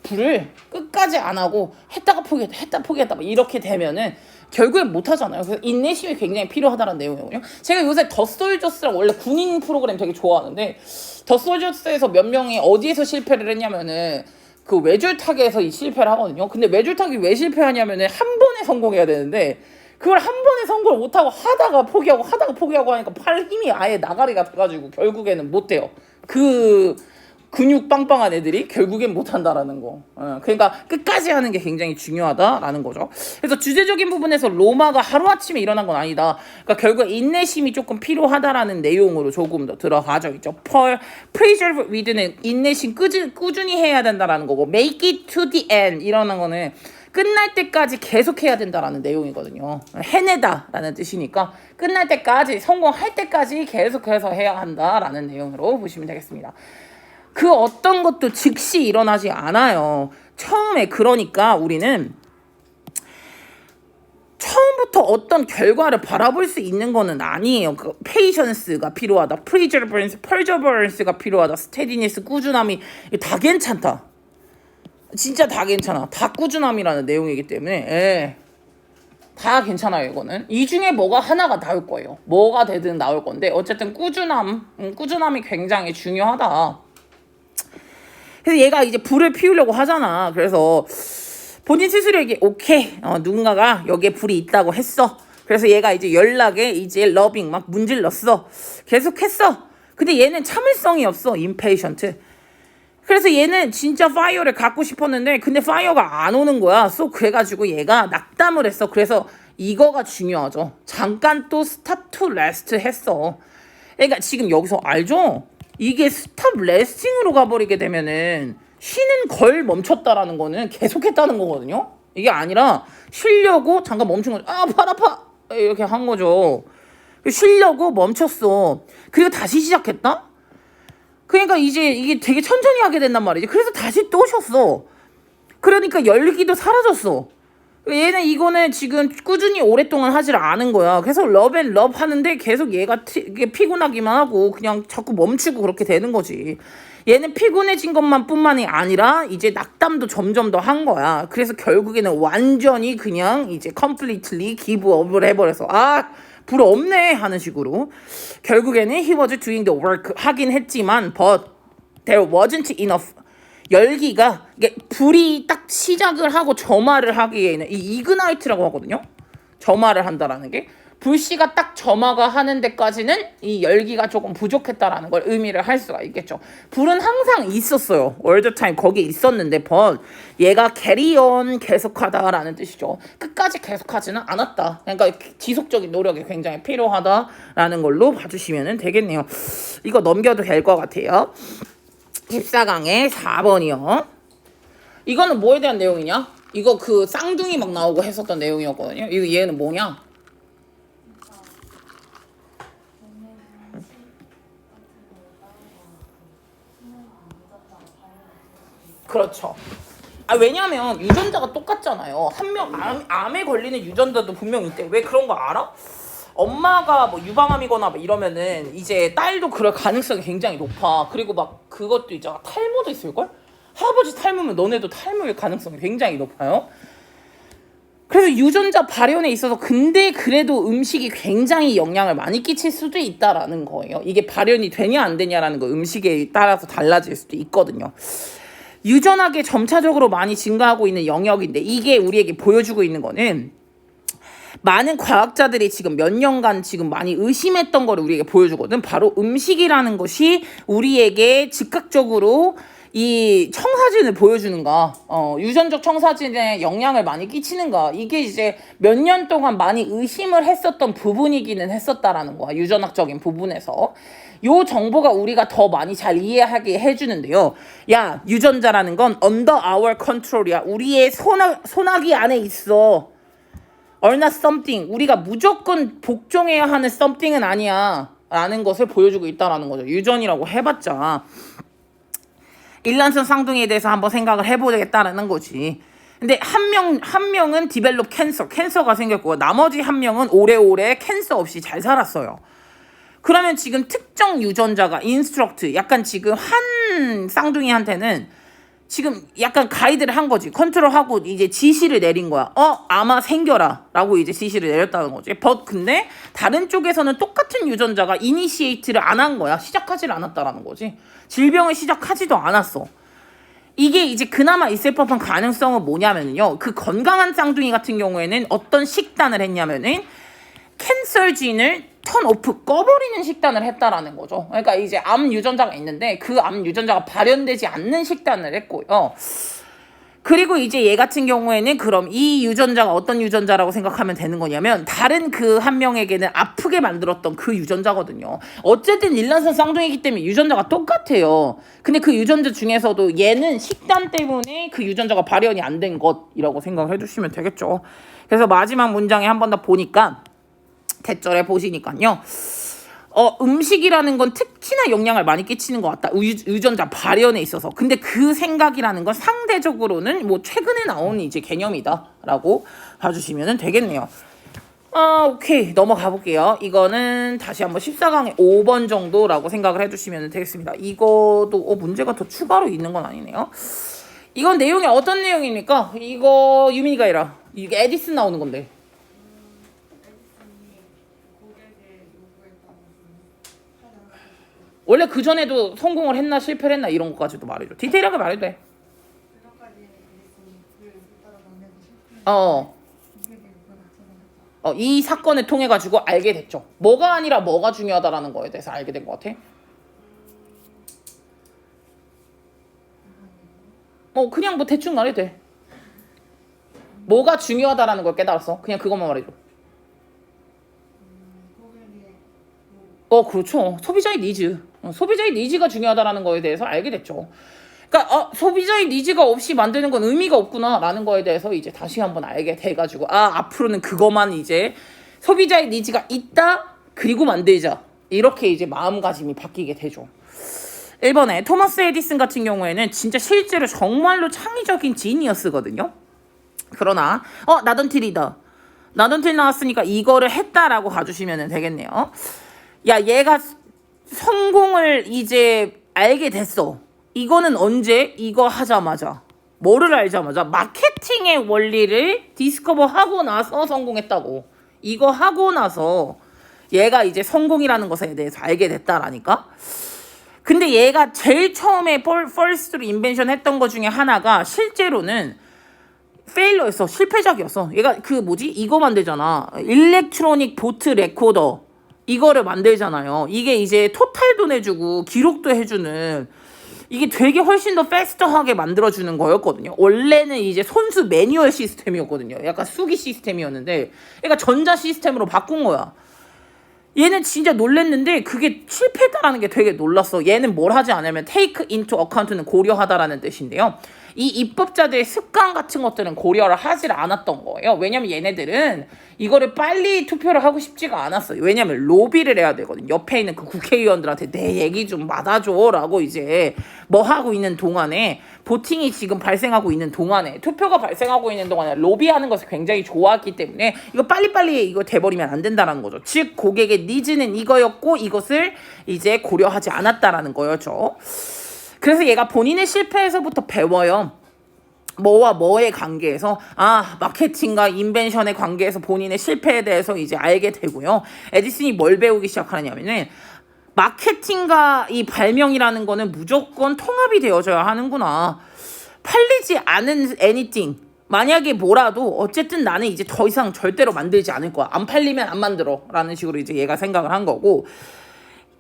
불을 끝까지 안 하고 했다가 포기했다 막 이렇게 되면은 결국엔 못 하잖아요. 그래서 인내심이 굉장히 필요하다는 내용이거든요. 제가 요새 더 솔저스랑 원래 군인 프로그램 되게 좋아하는데 더 솔저스에서 몇 명이 어디에서 실패를 했냐면은 그 외줄타기에서 이 실패를 하거든요. 근데 외줄타기 왜 실패하냐면은 한 번에 성공해야 되는데 그걸 한 번에 성공을 못하고 하다가 포기하고 하니까 팔 힘이 아예 나가리가 돼가지고 결국에는 못 돼요. 그 근육 빵빵한 애들이 결국엔 못한다라는 거. 그러니까 끝까지 하는 게 굉장히 중요하다라는 거죠. 그래서 주제적인 부분에서 로마가 하루아침에 일어난 건 아니다. 그러니까 결국 인내심이 조금 필요하다라는 내용으로 조금 더 들어가져 있죠. preserve with는 인내심 꾸준히 해야 된다라는 거고, make it to the end 이러는 거는 끝날 때까지 계속해야 된다라는 내용이거든요. 해내다라는 뜻이니까 끝날 때까지, 성공할 때까지 계속해서 해야 한다라는 내용으로 보시면 되겠습니다. 그 어떤 것도 즉시 일어나지 않아요. 처음에. 그러니까 우리는 처음부터 어떤 결과를 바라볼 수 있는 거는 아니에요. 그 페이션스가 필요하다, perseverance가 필요하다, steadiness, 꾸준함이 다 괜찮다. 진짜 다 괜찮아. 다 꾸준함이라는 내용이기 때문에 다 괜찮아요. 이거는 이 중에 뭐가 하나가 나올 거예요. 뭐가 되든 나올 건데 어쨌든 꾸준함이 굉장히 중요하다. 그래서 얘가 이제 불을 피우려고 하잖아. 그래서 본인 스스로에게 오케이, 누군가가 여기에 불이 있다고 했어. 그래서 얘가 이제 연락에 이제 러빙 막 문질렀어. 계속했어. 근데 얘는 참을성이 없어. impatient. 그래서 얘는 진짜 파이어를 갖고 싶었는데 근데 파이어가 안 오는 거야. 그래가지고 얘가 낙담을 했어. 그래서 이거가 중요하죠. 잠깐 또 스탑 투 레스트 했어. 그러니까 지금 여기서 알죠? 이게 스탑 레스팅으로 가버리게 되면은 쉬는 걸 멈췄다라는 거는 계속했다는 거거든요. 이게 아니라 쉬려고 잠깐 멈춘 거죠. 팔 아파 이렇게 한 거죠. 쉬려고 멈췄어. 그리고 다시 시작했다. 그러니까 이제 이게 되게 천천히 하게 된단 말이지. 그래서 다시 또 쉬었어. 그러니까 열기도 사라졌어. 얘는 이거는 지금 꾸준히 오랫동안 하질 않은 거야. 그래서 러브 하는데 계속 얘가 피곤하기만 하고 그냥 자꾸 멈추고 그렇게 되는 거지. 얘는 피곤해진 것만 뿐만이 아니라 이제 낙담도 점점 더 한 거야. 그래서 결국에는 완전히 그냥 이제 completely give up을 해버려서 불 없네 하는 식으로 결국에는 he was doing the work 하긴 했지만 but there wasn't enough. 열기가 이게 불이 딱 시작을 하고 점화를 하기에는 이 이그나이트라고 하거든요. 점화를 한다라는 게 불씨가 딱 점화가 하는 데까지는 이 열기가 조금 부족했다라는 걸 의미를 할 수가 있겠죠. 불은 항상 있었어요. all the time 거기에 있었는데 but 얘가 carry on 계속하다라는 뜻이죠. 끝까지 계속하지는 않았다. 그러니까 지속적인 노력이 굉장히 필요하다라는 걸로 봐주시면 되겠네요. 이거 넘겨도 될 것 같아요. 14강의 4번이요. 이거는 뭐에 대한 내용이냐? 이거 그 쌍둥이 막 나오고 했었던 내용이었거든요. 이거 얘는 뭐냐? 그렇죠. 왜냐면 유전자가 똑같잖아요. 한 명 암에 걸리는 유전자도 분명히 있대. 왜 그런 거 알아? 엄마가 뭐 유방암이거나 뭐 이러면은 이제 딸도 그럴 가능성이 굉장히 높아. 그리고 막 그것도 있잖아. 탈모도 있을걸? 할아버지 탈모면 너네도 탈모일 가능성이 굉장히 높아요. 그래서 유전자 발현에 있어서 근데 그래도 음식이 굉장히 영향을 많이 끼칠 수도 있다라는 거예요. 이게 발현이 되냐 안 되냐라는 거 음식에 따라서 달라질 수도 있거든요. 유전하게 점차적으로 많이 증가하고 있는 영역인데 이게 우리에게 보여주고 있는 거는 많은 과학자들이 지금 몇 년간 지금 많이 의심했던 거를 우리에게 보여주거든. 바로 음식이라는 것이 우리에게 즉각적으로 이 청사진을 보여주는가, 유전적 청사진에 영향을 많이 끼치는가, 이게 이제 몇 년 동안 많이 의심을 했었던 부분이기는 했었다라는 거야. 유전학적인 부분에서. 요 정보가 우리가 더 많이 잘 이해하게 해주는데요. 야, 유전자라는 건 under our control이야. 우리의 손아귀 안에 있어. or not something. 우리가 무조건 복종해야 하는 something은 아니야. 라는 것을 보여주고 있다라는 거죠. 유전이라고 해봤자. 일란성 쌍둥이에 대해서 한번 생각을 해보겠다라는 거지. 근데 한 명은 develop 캔서가 생겼고 나머지 한 명은 오래오래 캔서 없이 잘 살았어요. 그러면 지금 특정 유전자가 인스트럭트 약간 지금 한 쌍둥이한테는 지금 약간 가이드를 한 거지. 컨트롤하고 이제 지시를 내린 거야. 아마 생겨라 라고 이제 지시를 내렸다는 거지. 근데 다른 쪽에서는 똑같은 유전자가 이니시에이트를 안 한 거야. 시작하지를 않았다라는 거지. 질병을 시작하지도 않았어. 이게 이제 그나마 있을 법한 가능성은 뭐냐면요. 그 건강한 쌍둥이 같은 경우에는 어떤 식단을 했냐면은 캔서진을 턴 오프 꺼버리는 식단을 했다라는 거죠. 그러니까 이제 암 유전자가 있는데 그 암 유전자가 발현되지 않는 식단을 했고요. 그리고 이제 얘 같은 경우에는 그럼 이 유전자가 어떤 유전자라고 생각하면 되는 거냐면 다른 그 한 명에게는 아프게 만들었던 그 유전자거든요. 어쨌든 일란성 쌍둥이기 때문에 유전자가 똑같아요. 근데 그 유전자 중에서도 얘는 식단 때문에 그 유전자가 발현이 안 된 것이라고 생각을 해주시면 되겠죠. 그래서 마지막 문장에 한 번 더 보니까 대절에 보시니까요. 음식이라는 건 특히나 영향을 많이 끼치는 것 같다. 유전자 발현에 있어서. 근데 그 생각이라는 건 상대적으로는 뭐 최근에 나온 이제 개념이다라고 봐주시면 되겠네요. 오케이. 넘어가 볼게요. 이거는 다시 한번 14강의 5번 정도라고 생각을 해주시면 되겠습니다. 이거도 문제가 더 추가로 있는 건 아니네요. 이건 내용이 어떤 내용입니까? 이거 유민이가 해라. 이게 에디슨 나오는 건데. 원래 그전에도 성공을 했나 실패를 했나 이런 것까지도 말해줘. 디테일하게 말해도 돼. 이 사건을 통해 가지고 알게 됐죠. 뭐가 아니라 뭐가 중요하다라는 거에 대해서 알게 된 것 같아. 그냥 뭐 대충 말해도 돼. 뭐가 중요하다라는 걸 깨달았어. 그냥 그것만 말해줘. 그렇죠. 소비자의 니즈. 소비자의 니즈가 중요하다라는 거에 대해서 알게 됐죠. 그러니까 소비자의 니즈가 없이 만드는 건 의미가 없구나라는 거에 대해서 이제 다시 한번 알게 돼가지고 앞으로는 그것만 이제 소비자의 니즈가 있다 그리고 만들자 이렇게 이제 마음가짐이 바뀌게 되죠. 1번에 토마스 에디슨 같은 경우에는 진짜 실제로 정말로 창의적인 지니어스거든요. 그러나 나던틸이다. 나던틸 나왔으니까 이거를 했다라고 가주시면 되겠네요. 야, 얘가 성공을 이제 알게 됐어. 이거는 언제? 이거 하자마자. 뭐를 알자마자? 마케팅의 원리를 디스커버 하고 나서 성공했다고. 이거 하고 나서 얘가 이제 성공이라는 것에 대해서 알게 됐다라니까? 근데 얘가 제일 처음에 first로 인벤션 했던 것 중에 하나가 실제로는 페일러였어. 실패작이었어. 얘가 이거 만들잖아. 일렉트로닉 보트 레코더. 이거를 만들잖아요. 이게 이제 토탈도 내주고 기록도 해주는 이게 되게 훨씬 더 패스터하게 만들어주는 거였거든요. 원래는 이제 손수 매뉴얼 시스템이었거든요. 약간 수기 시스템이었는데 얘가 전자 시스템으로 바꾼 거야. 얘는 진짜 놀랬는데 그게 실패했다라는 게 되게 놀랐어. 얘는 뭘 하지 않으면 take into account는 고려하다라는 뜻인데요. 이 입법자들의 습관 같은 것들은 고려를 하질 않았던 거예요. 왜냐면 얘네들은 이거를 빨리 투표를 하고 싶지가 않았어요. 왜냐면 로비를 해야 되거든. 옆에 있는 그 국회의원들한테 내 얘기 좀 받아줘라고 이제 뭐 하고 있는 동안에 보팅이 지금 발생하고 있는 동안에 투표가 발생하고 있는 동안에 로비하는 것을 굉장히 좋아했기 때문에 이거 빨리빨리 이거 돼버리면 안 된다는 거죠. 즉 고객의 니즈는 이거였고 이것을 이제 고려하지 않았다라는 거였죠. 그래서 얘가 본인의 실패에서부터 배워요. 뭐와 뭐의 관계에서 마케팅과 인벤션의 관계에서 본인의 실패에 대해서 이제 알게 되고요. 에디슨이 뭘 배우기 시작하냐면은 마케팅과 이 발명이라는 거는 무조건 통합이 되어져야 하는구나. 팔리지 않은 anything. 만약에 뭐라도 어쨌든 나는 이제 더 이상 절대로 만들지 않을 거야. 안 팔리면 안 만들어. 라는 식으로 이제 얘가 생각을 한 거고.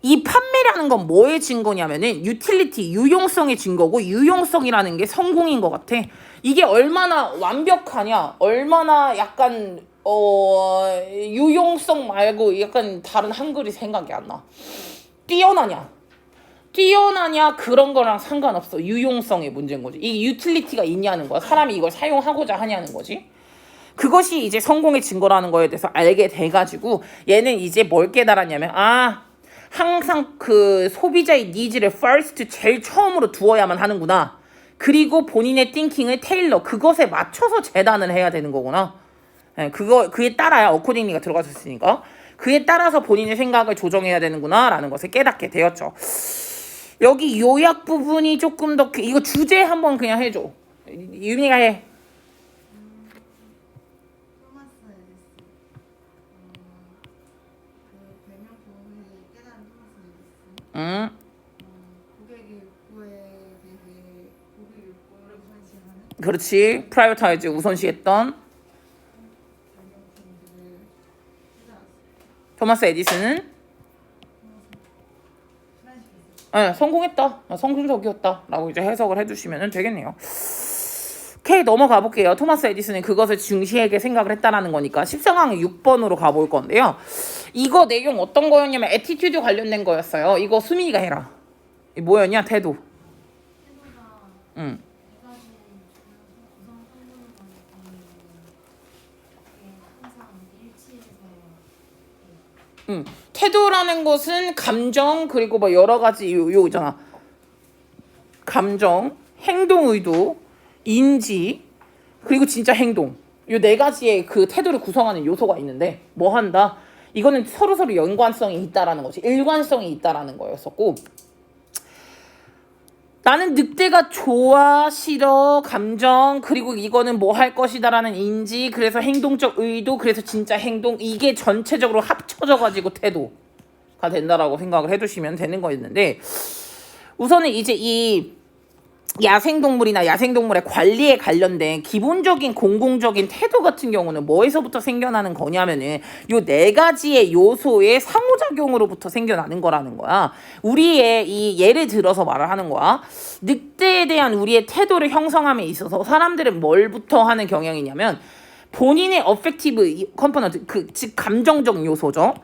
이 판매라는 건 뭐의 증거냐면은 유틸리티, 유용성의 증거고 유용성이라는 게 성공인 것 같아. 이게 얼마나 완벽하냐, 얼마나 약간 유용성 말고 약간 다른 한글이 생각이 안 나. 뛰어나냐 그런 거랑 상관없어. 유용성의 문제인 거지. 이게 유틸리티가 있냐는 거야. 사람이 이걸 사용하고자 하냐는 거지. 그것이 이제 성공의 증거라는 거에 대해서 알게 돼가지고 얘는 이제 뭘 깨달았냐면 항상 그 소비자의 니즈를 first 제일 처음으로 두어야만 하는구나. 그리고 본인의 띵킹을 테일러 그것에 맞춰서 재단을 해야 되는 거구나. 그에 따라야 어코딩리가 들어갔었으니까 그에 따라서 본인의 생각을 조정해야 되는구나 라는 것을 깨닫게 되었죠. 여기 요약 부분이 조금 더 이거 주제 한번 그냥 해줘. 유민이가 해. 응. 고객의 욕구에 대해 고객 욕구를 우선시하는. 그렇지. 프라이어타이즈 우선시했던. 토마스 에디슨은 네, 성공했다. 성공적이었다. 라고 이제 해석을 해주시면 되겠네요. 오케이, 넘어가 볼게요. 토마스 에디슨은 그것을 중시하게 생각을 했다라는 거니까 14강 6번으로 가볼 건데요. 이거 내용 어떤 거였냐면 애티튜드 관련된 거였어요. 이거 수민이가 해라. 이 뭐였냐? 태도. 응. 태도라는 것은 감정 그리고 뭐 여러 가지 요 있잖아. 감정, 행동 의도, 인지 그리고 진짜 행동. 요 네 가지의 그 태도를 구성하는 요소가 있는데 뭐 한다? 이거는 서로 연관성이 있다라는 거지. 일관성이 있다라는 거였었고 나는 늑대가 좋아, 싫어, 감정, 그리고 이거는 뭐 할 것이다라는 인지, 그래서 행동적 의도, 그래서 진짜 행동, 이게 전체적으로 합쳐져가지고 태도가 된다라고 생각을 해주시면 되는 거였는데 우선은 이제 이 야생동물이나 야생동물의 관리에 관련된 기본적인 공공적인 태도 같은 경우는 뭐에서부터 생겨나는 거냐면은 요 네 가지의 요소의 상호작용으로부터 생겨나는 거라는 거야. 우리의 이 예를 들어서 말을 하는 거야. 늑대에 대한 우리의 태도를 형성함에 있어서 사람들은 뭘부터 하는 경향이냐면 본인의 어펙티브 컴포넌트, 즉 감정적 요소죠.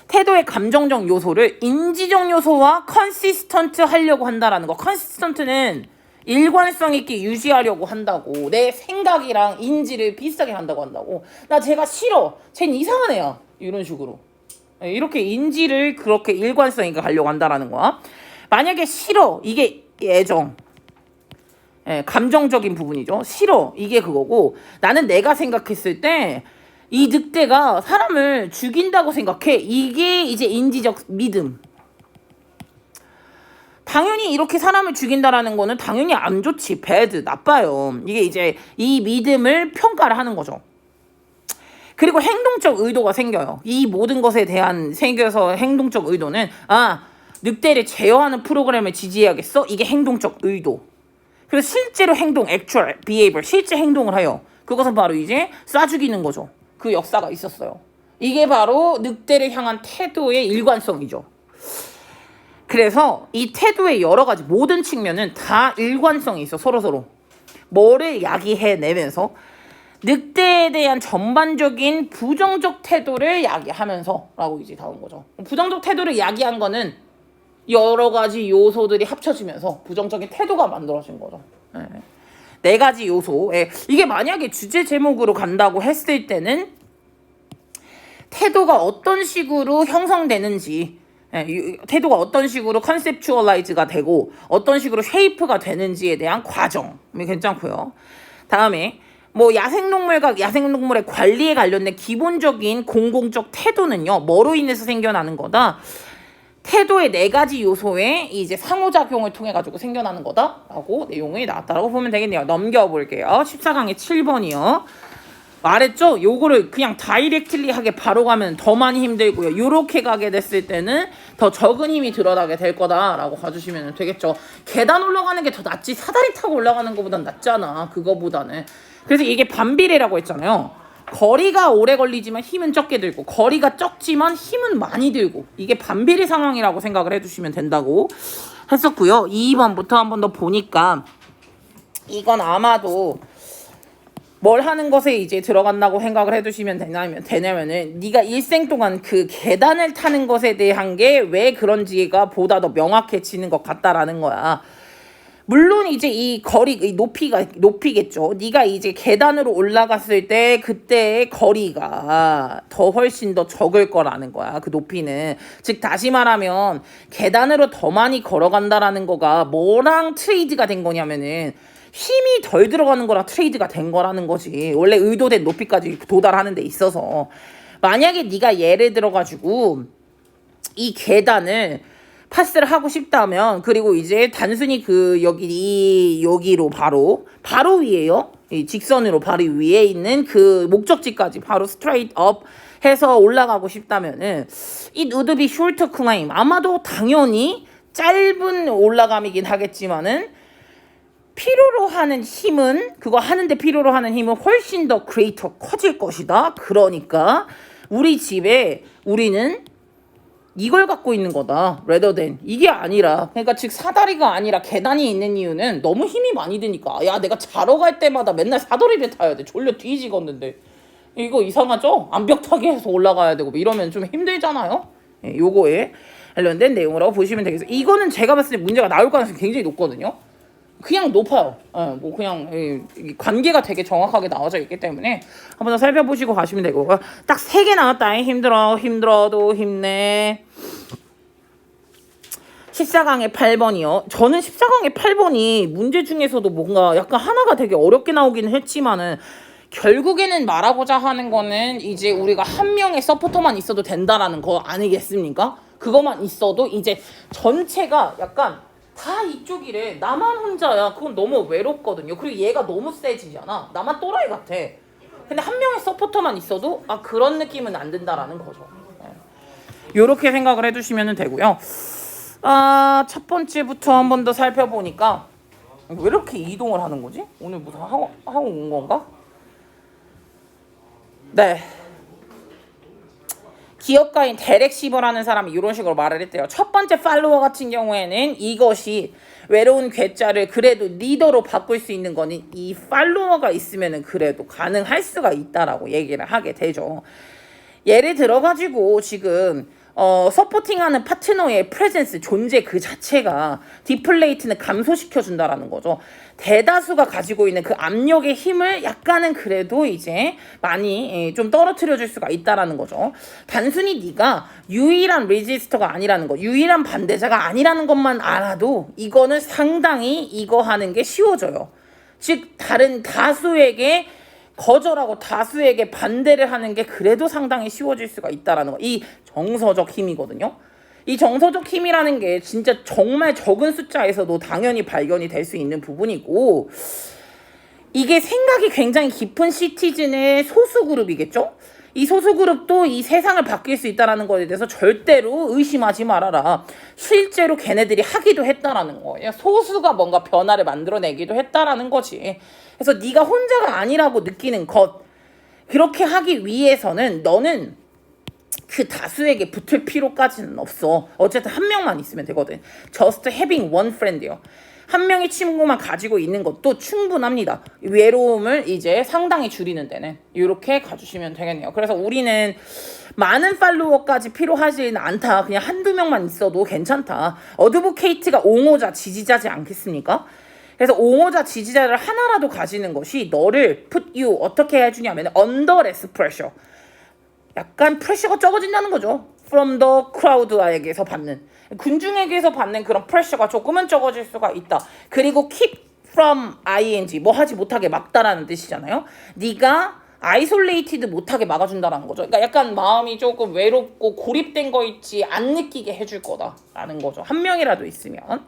태도의 감정적 요소를 인지적 요소와 컨시스턴트 하려고 한다라는 거. 컨시스턴트는 일관성 있게 유지하려고 한다고. 내 생각이랑 인지를 비슷하게 한다고. 나 쟤가 싫어. 쟤는 이상한 애야. 이런 식으로. 이렇게 인지를 그렇게 일관성 있게 가려고 한다라는 거야. 만약에 싫어. 이게 애정. 감정적인 부분이죠. 싫어. 이게 그거고 나는 내가 생각했을 때 이 늑대가 사람을 죽인다고 생각해. 이게 이제 인지적 믿음. 당연히 이렇게 사람을 죽인다라는 거는 당연히 안 좋지. bad, 나빠요. 이게 이제 이 믿음을 평가를 하는 거죠. 그리고 행동적 의도가 생겨요. 이 모든 것에 대한 생겨서 행동적 의도는 늑대를 제어하는 프로그램을 지지해야겠어? 이게 행동적 의도. 그래서 실제로 행동, actual behavior, 실제 행동을 해요. 그것은 바로 이제 쏴 죽이는 거죠. 그 역사가 있었어요. 이게 바로 늑대를 향한 태도의 일관성이죠. 그래서 이 태도의 여러 가지 모든 측면은 다 일관성이 있어. 서로 뭐를 야기해내면서 늑대에 대한 전반적인 부정적 태도를 야기하면서 라고 이제 나온 거죠. 부정적 태도를 야기한 거는 여러 가지 요소들이 합쳐지면서 부정적인 태도가 만들어진 거죠. 네 가지 요소. 이게 만약에 주제 제목으로 간다고 했을 때는 태도가 어떤 식으로 형성되는지, 태도가 어떤 식으로 컨셉추얼라이즈가 되고 어떤 식으로 쉐이프가 되는지에 대한 과정이 괜찮고요. 다음에 뭐 야생동물과 야생동물의 관리에 관련된 기본적인 공공적 태도는요. 뭐로 인해서 생겨나는 거다? 태도의 네 가지 요소의 이제 상호작용을 통해 가지고 생겨나는 거다라고 내용이 나왔다라고 보면 되겠네요. 넘겨볼게요. 14강의 7번이요. 말했죠? 요거를 그냥 다이렉트리 하게 바로 가면 더 많이 힘들고요. 요렇게 가게 됐을 때는 더 적은 힘이 들어가게 될 거다라고 가주시면 되겠죠. 계단 올라가는 게 더 낫지 사다리 타고 올라가는 것보단 낫잖아. 그거보다는. 그래서 이게 반비례라고 했잖아요. 거리가 오래 걸리지만 힘은 적게 들고 거리가 적지만 힘은 많이 들고 이게 반비례 상황이라고 생각을 해주시면 된다고 했었고요. 2번부터 한 번 더 보니까 이건 아마도 뭘 하는 것에 이제 들어간다고 생각을 해두시면 되냐면은 네가 일생 동안 그 계단을 타는 것에 대한 게 왜 그런지가 보다 더 명확해지는 것 같다라는 거야. 물론 이제 이 높이겠죠. 네가 이제 계단으로 올라갔을 때 그때의 거리가 더 훨씬 더 적을 거라는 거야. 그 높이는. 즉 다시 말하면 계단으로 더 많이 걸어간다라는 거가 뭐랑 트레이드가 된 거냐면은 힘이 덜 들어가는 거랑 트레이드가 된 거라는 거지. 원래 의도된 높이까지 도달하는 데 있어서. 만약에 네가 예를 들어가지고 이 계단을 파스를 하고 싶다면 그리고 이제 단순히 그 여기로 바로 위에요. 이 직선으로 바로 위에 있는 그 목적지까지 바로 스트레이트 업 해서 올라가고 싶다면은 it would be short climb. 아마도 당연히 짧은 올라감이긴 하겠지만은 필요로 하는 힘은 그거 하는데 필요로 하는 힘은 훨씬 더 greater 커질 것이다. 그러니까 우리 집에 우리는 이걸 갖고 있는 거다. rather than. 이게 아니라. 그러니까 즉 사다리가 아니라 계단이 있는 이유는 너무 힘이 많이 드니까. 야, 내가 자러 갈 때마다 맨날 사다리를 타야 돼. 졸려 뒤지겠는데. 이거 이상하죠? 암벽 타기 해서 올라가야 되고 이러면 좀 힘들잖아요. 예, 요거에 관련된 내용이라고 보시면 되겠어요. 이거는 제가 봤을 때 문제가 나올 가능성이 굉장히 높거든요. 그냥 높아요. 뭐 그냥 관계가 되게 정확하게 나와져 있기 때문에 한번 더 살펴보시고 가시면 되고. 딱 3개 나왔다. 힘들어도 힘내. 14강의 8번이요. 저는 14강의 8번이 문제 중에서도 뭔가 약간 하나가 되게 어렵게 나오기는 했지만은 결국에는 말하고자 하는 거는 이제 우리가 한 명의 서포터만 있어도 된다라는 거 아니겠습니까? 그것만 있어도 이제 전체가 약간 다 이쪽이래. 나만 혼자야. 그건 너무 외롭거든요. 그리고 얘가 너무 세지잖아. 나만 또라이 같아. 근데 한 명의 서포터만 있어도 그런 느낌은 안 든다라는 거죠. 요렇게 생각을 해주시면 되고요. 첫 번째부터 한 번 더 살펴보니까 왜 이렇게 이동을 하는 거지? 오늘 무슨 하고 온 건가? 네. 기업가인 데렉 시버라는 사람이 이런 식으로 말을 했대요. 첫 번째 팔로워 같은 경우에는 이것이 외로운 괴짜를 그래도 리더로 바꿀 수 있는 거는 이 팔로워가 있으면은 그래도 가능할 수가 있다라고 얘기를 하게 되죠. 예를 들어가지고 지금 서포팅하는 파트너의 프레젠스 존재 그 자체가 디플레이트는 감소시켜준다라는 거죠. 대다수가 가지고 있는 그 압력의 힘을 약간은 그래도 이제 많이 좀 떨어뜨려 줄 수가 있다라는 거죠. 단순히 네가 유일한 레지스터가 아니라는 거, 유일한 반대자가 아니라는 것만 알아도 이거는 상당히 이거 하는 게 쉬워져요. 즉 다른 다수에게 거절하고 다수에게 반대를 하는 게 그래도 상당히 쉬워질 수가 있다라는 거. 이 정서적 힘이거든요. 이 정서적 힘이라는 게 진짜 정말 적은 숫자에서도 당연히 발견이 될 수 있는 부분이고, 이게 생각이 굉장히 깊은 시티즌의 소수 그룹이겠죠? 이 소수 그룹도 이 세상을 바뀔 수 있다는 거에 대해서 절대로 의심하지 말아라. 실제로 걔네들이 하기도 했다라는 거예요. 소수가 뭔가 변화를 만들어내기도 했다라는 거지. 그래서 네가 혼자가 아니라고 느끼는 것, 그렇게 하기 위해서는 너는 그 다수에게 붙을 필요까지는 없어. 어쨌든 한 명만 있으면 되거든. Just having one friend이요. 한 명의 친구만 가지고 있는 것도 충분합니다. 외로움을 이제 상당히 줄이는 데는 이렇게 가주시면 되겠네요. 그래서 우리는 많은 팔로워까지 필요하지는 않다. 그냥 한두 명만 있어도 괜찮다. 어드보케이트가 옹호자, 지지자지 않겠습니까? 그래서 옹호자, 지지자를 하나라도 가지는 것이 너를 put you 어떻게 해주냐면 under less pressure. 약간 프레셔가 적어진다는 거죠. From the crowd에게서 받는, 군중에게서 받는 그런 프레셔가 조금은 적어질 수가 있다. 그리고 keep from ing, 뭐 하지 못하게 막다라는 뜻이잖아요. 네가 아이솔레이티드 못하게 막아준다라는 거죠. 그러니까 약간 마음이 조금 외롭고 고립된 거 있지 안 느끼게 해줄 거다라는 거죠. 한 명이라도 있으면.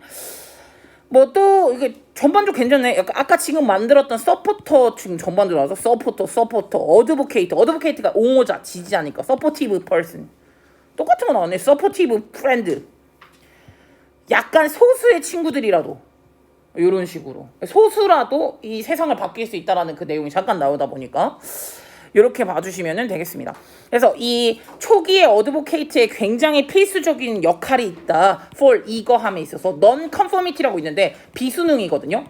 뭐 또 이게 전반적으로 괜찮네. 약간 아까 지금 만들었던 서포터 지금 전반적으로 나와서 서포터, 어드보케이트가 옹호자, 지지자니까 서포티브 퍼슨. 똑같은 거 나왔네. 서포티브 프렌드. 약간 소수의 친구들이라도 이런 식으로 소수라도 이 세상을 바뀔 수 있다라는 그 내용이 잠깐 나오다 보니까 이렇게 봐주시면 되겠습니다. 그래서 이 초기의 어드보케이트에 굉장히 필수적인 역할이 있다. for 이거함에 있어서 non-conformity라고 있는데 비수능이거든요.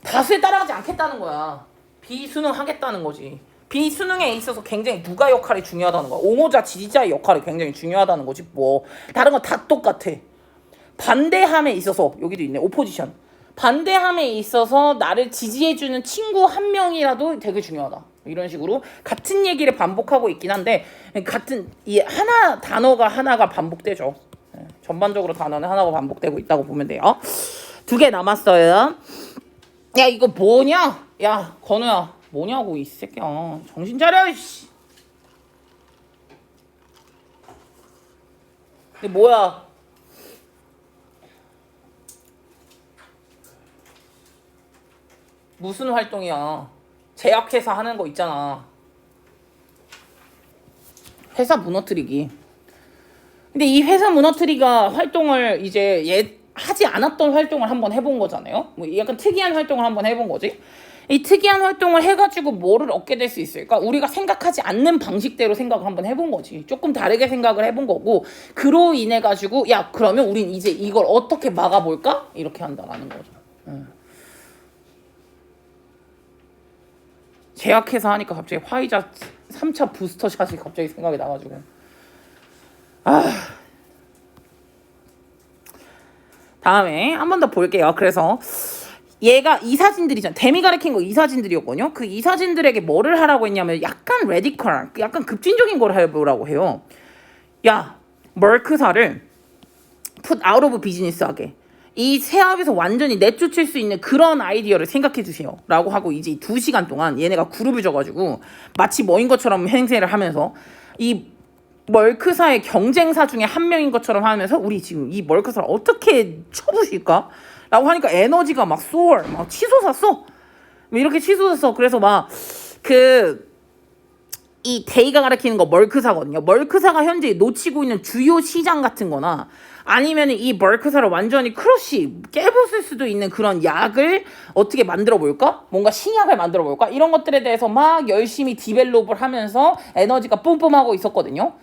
다수에 따라가지 않겠다는 거야. 비수능하겠다는 거지. 비수능에 있어서 굉장히 누가 역할이 중요하다는 거야. 옹호자, 지지자의 역할이 굉장히 중요하다는 거지. 뭐 다른 건 다 똑같아. 반대함에 있어서 여기도 있네. 오포지션. 반대함에 있어서 나를 지지해주는 친구 한 명이라도 되게 중요하다. 이런 식으로 같은 얘기를 반복하고 있긴 한데 같은 이 하나 단어가 하나가 반복되죠. 전반적으로 단어는 하나가 반복되고 있다고 보면 돼요. 2개 남았어요. 야 이거 뭐냐? 야 건우야 뭐냐고 이 새끼야. 정신 차려 이씨. 이게 뭐야? 무슨 활동이야? 제약회사 하는 거 있잖아. 회사 무너뜨리기. 근데 이 회사 무너뜨리가 활동을 이제 하지 않았던 활동을 한번 해본 거잖아요. 뭐 약간 특이한 활동을 한번 해본 거지. 이 특이한 활동을 해가지고 뭐를 얻게 될 수 있을까? 우리가 생각하지 않는 방식대로 생각을 한번 해본 거지. 조금 다르게 생각을 해본 거고, 그로 인해 가지고 야 그러면 우린 이제 이걸 어떻게 막아볼까? 이렇게 한다라는 거죠. 제약회사 하니까 갑자기 화이자 3차 부스터샷이 갑자기 생각이 나가지고 다음에 한 번 더 볼게요. 그래서 얘가 이 사진들이잖아. 데미 가리킨 거 이 사진들이었거든요. 그 이 사진들에게 뭐를 하라고 했냐면 약간 레디컬, 약간 급진적인 걸 해보라고 해요. 야, 멀크사를 put out of business 하게. 이 세합에서 완전히 내쫓을 수 있는 그런 아이디어를 생각해 주세요. 라고 하고 이제 2시간 동안 얘네가 그룹을 져가지고 마치 뭐인 것처럼 행세를 하면서 이 멀크사의 경쟁사 중에 한 명인 것처럼 하면서 우리 지금 이 멀크사를 어떻게 쳐부실까? 라고 하니까 에너지가 막 소울, 막 치솟았어. 이렇게 치솟았어. 그래서 막 이 데이가 가리키는 거 멀크사거든요. 멀크사가 현재 놓치고 있는 주요 시장 같은 거나 아니면 이 멀크사를 완전히 크러쉬 깨부술 수도 있는 그런 약을 어떻게 만들어 볼까? 뭔가 신약을 만들어 볼까? 이런 것들에 대해서 막 열심히 디벨롭을 하면서 에너지가 뿜뿜하고 있었거든요.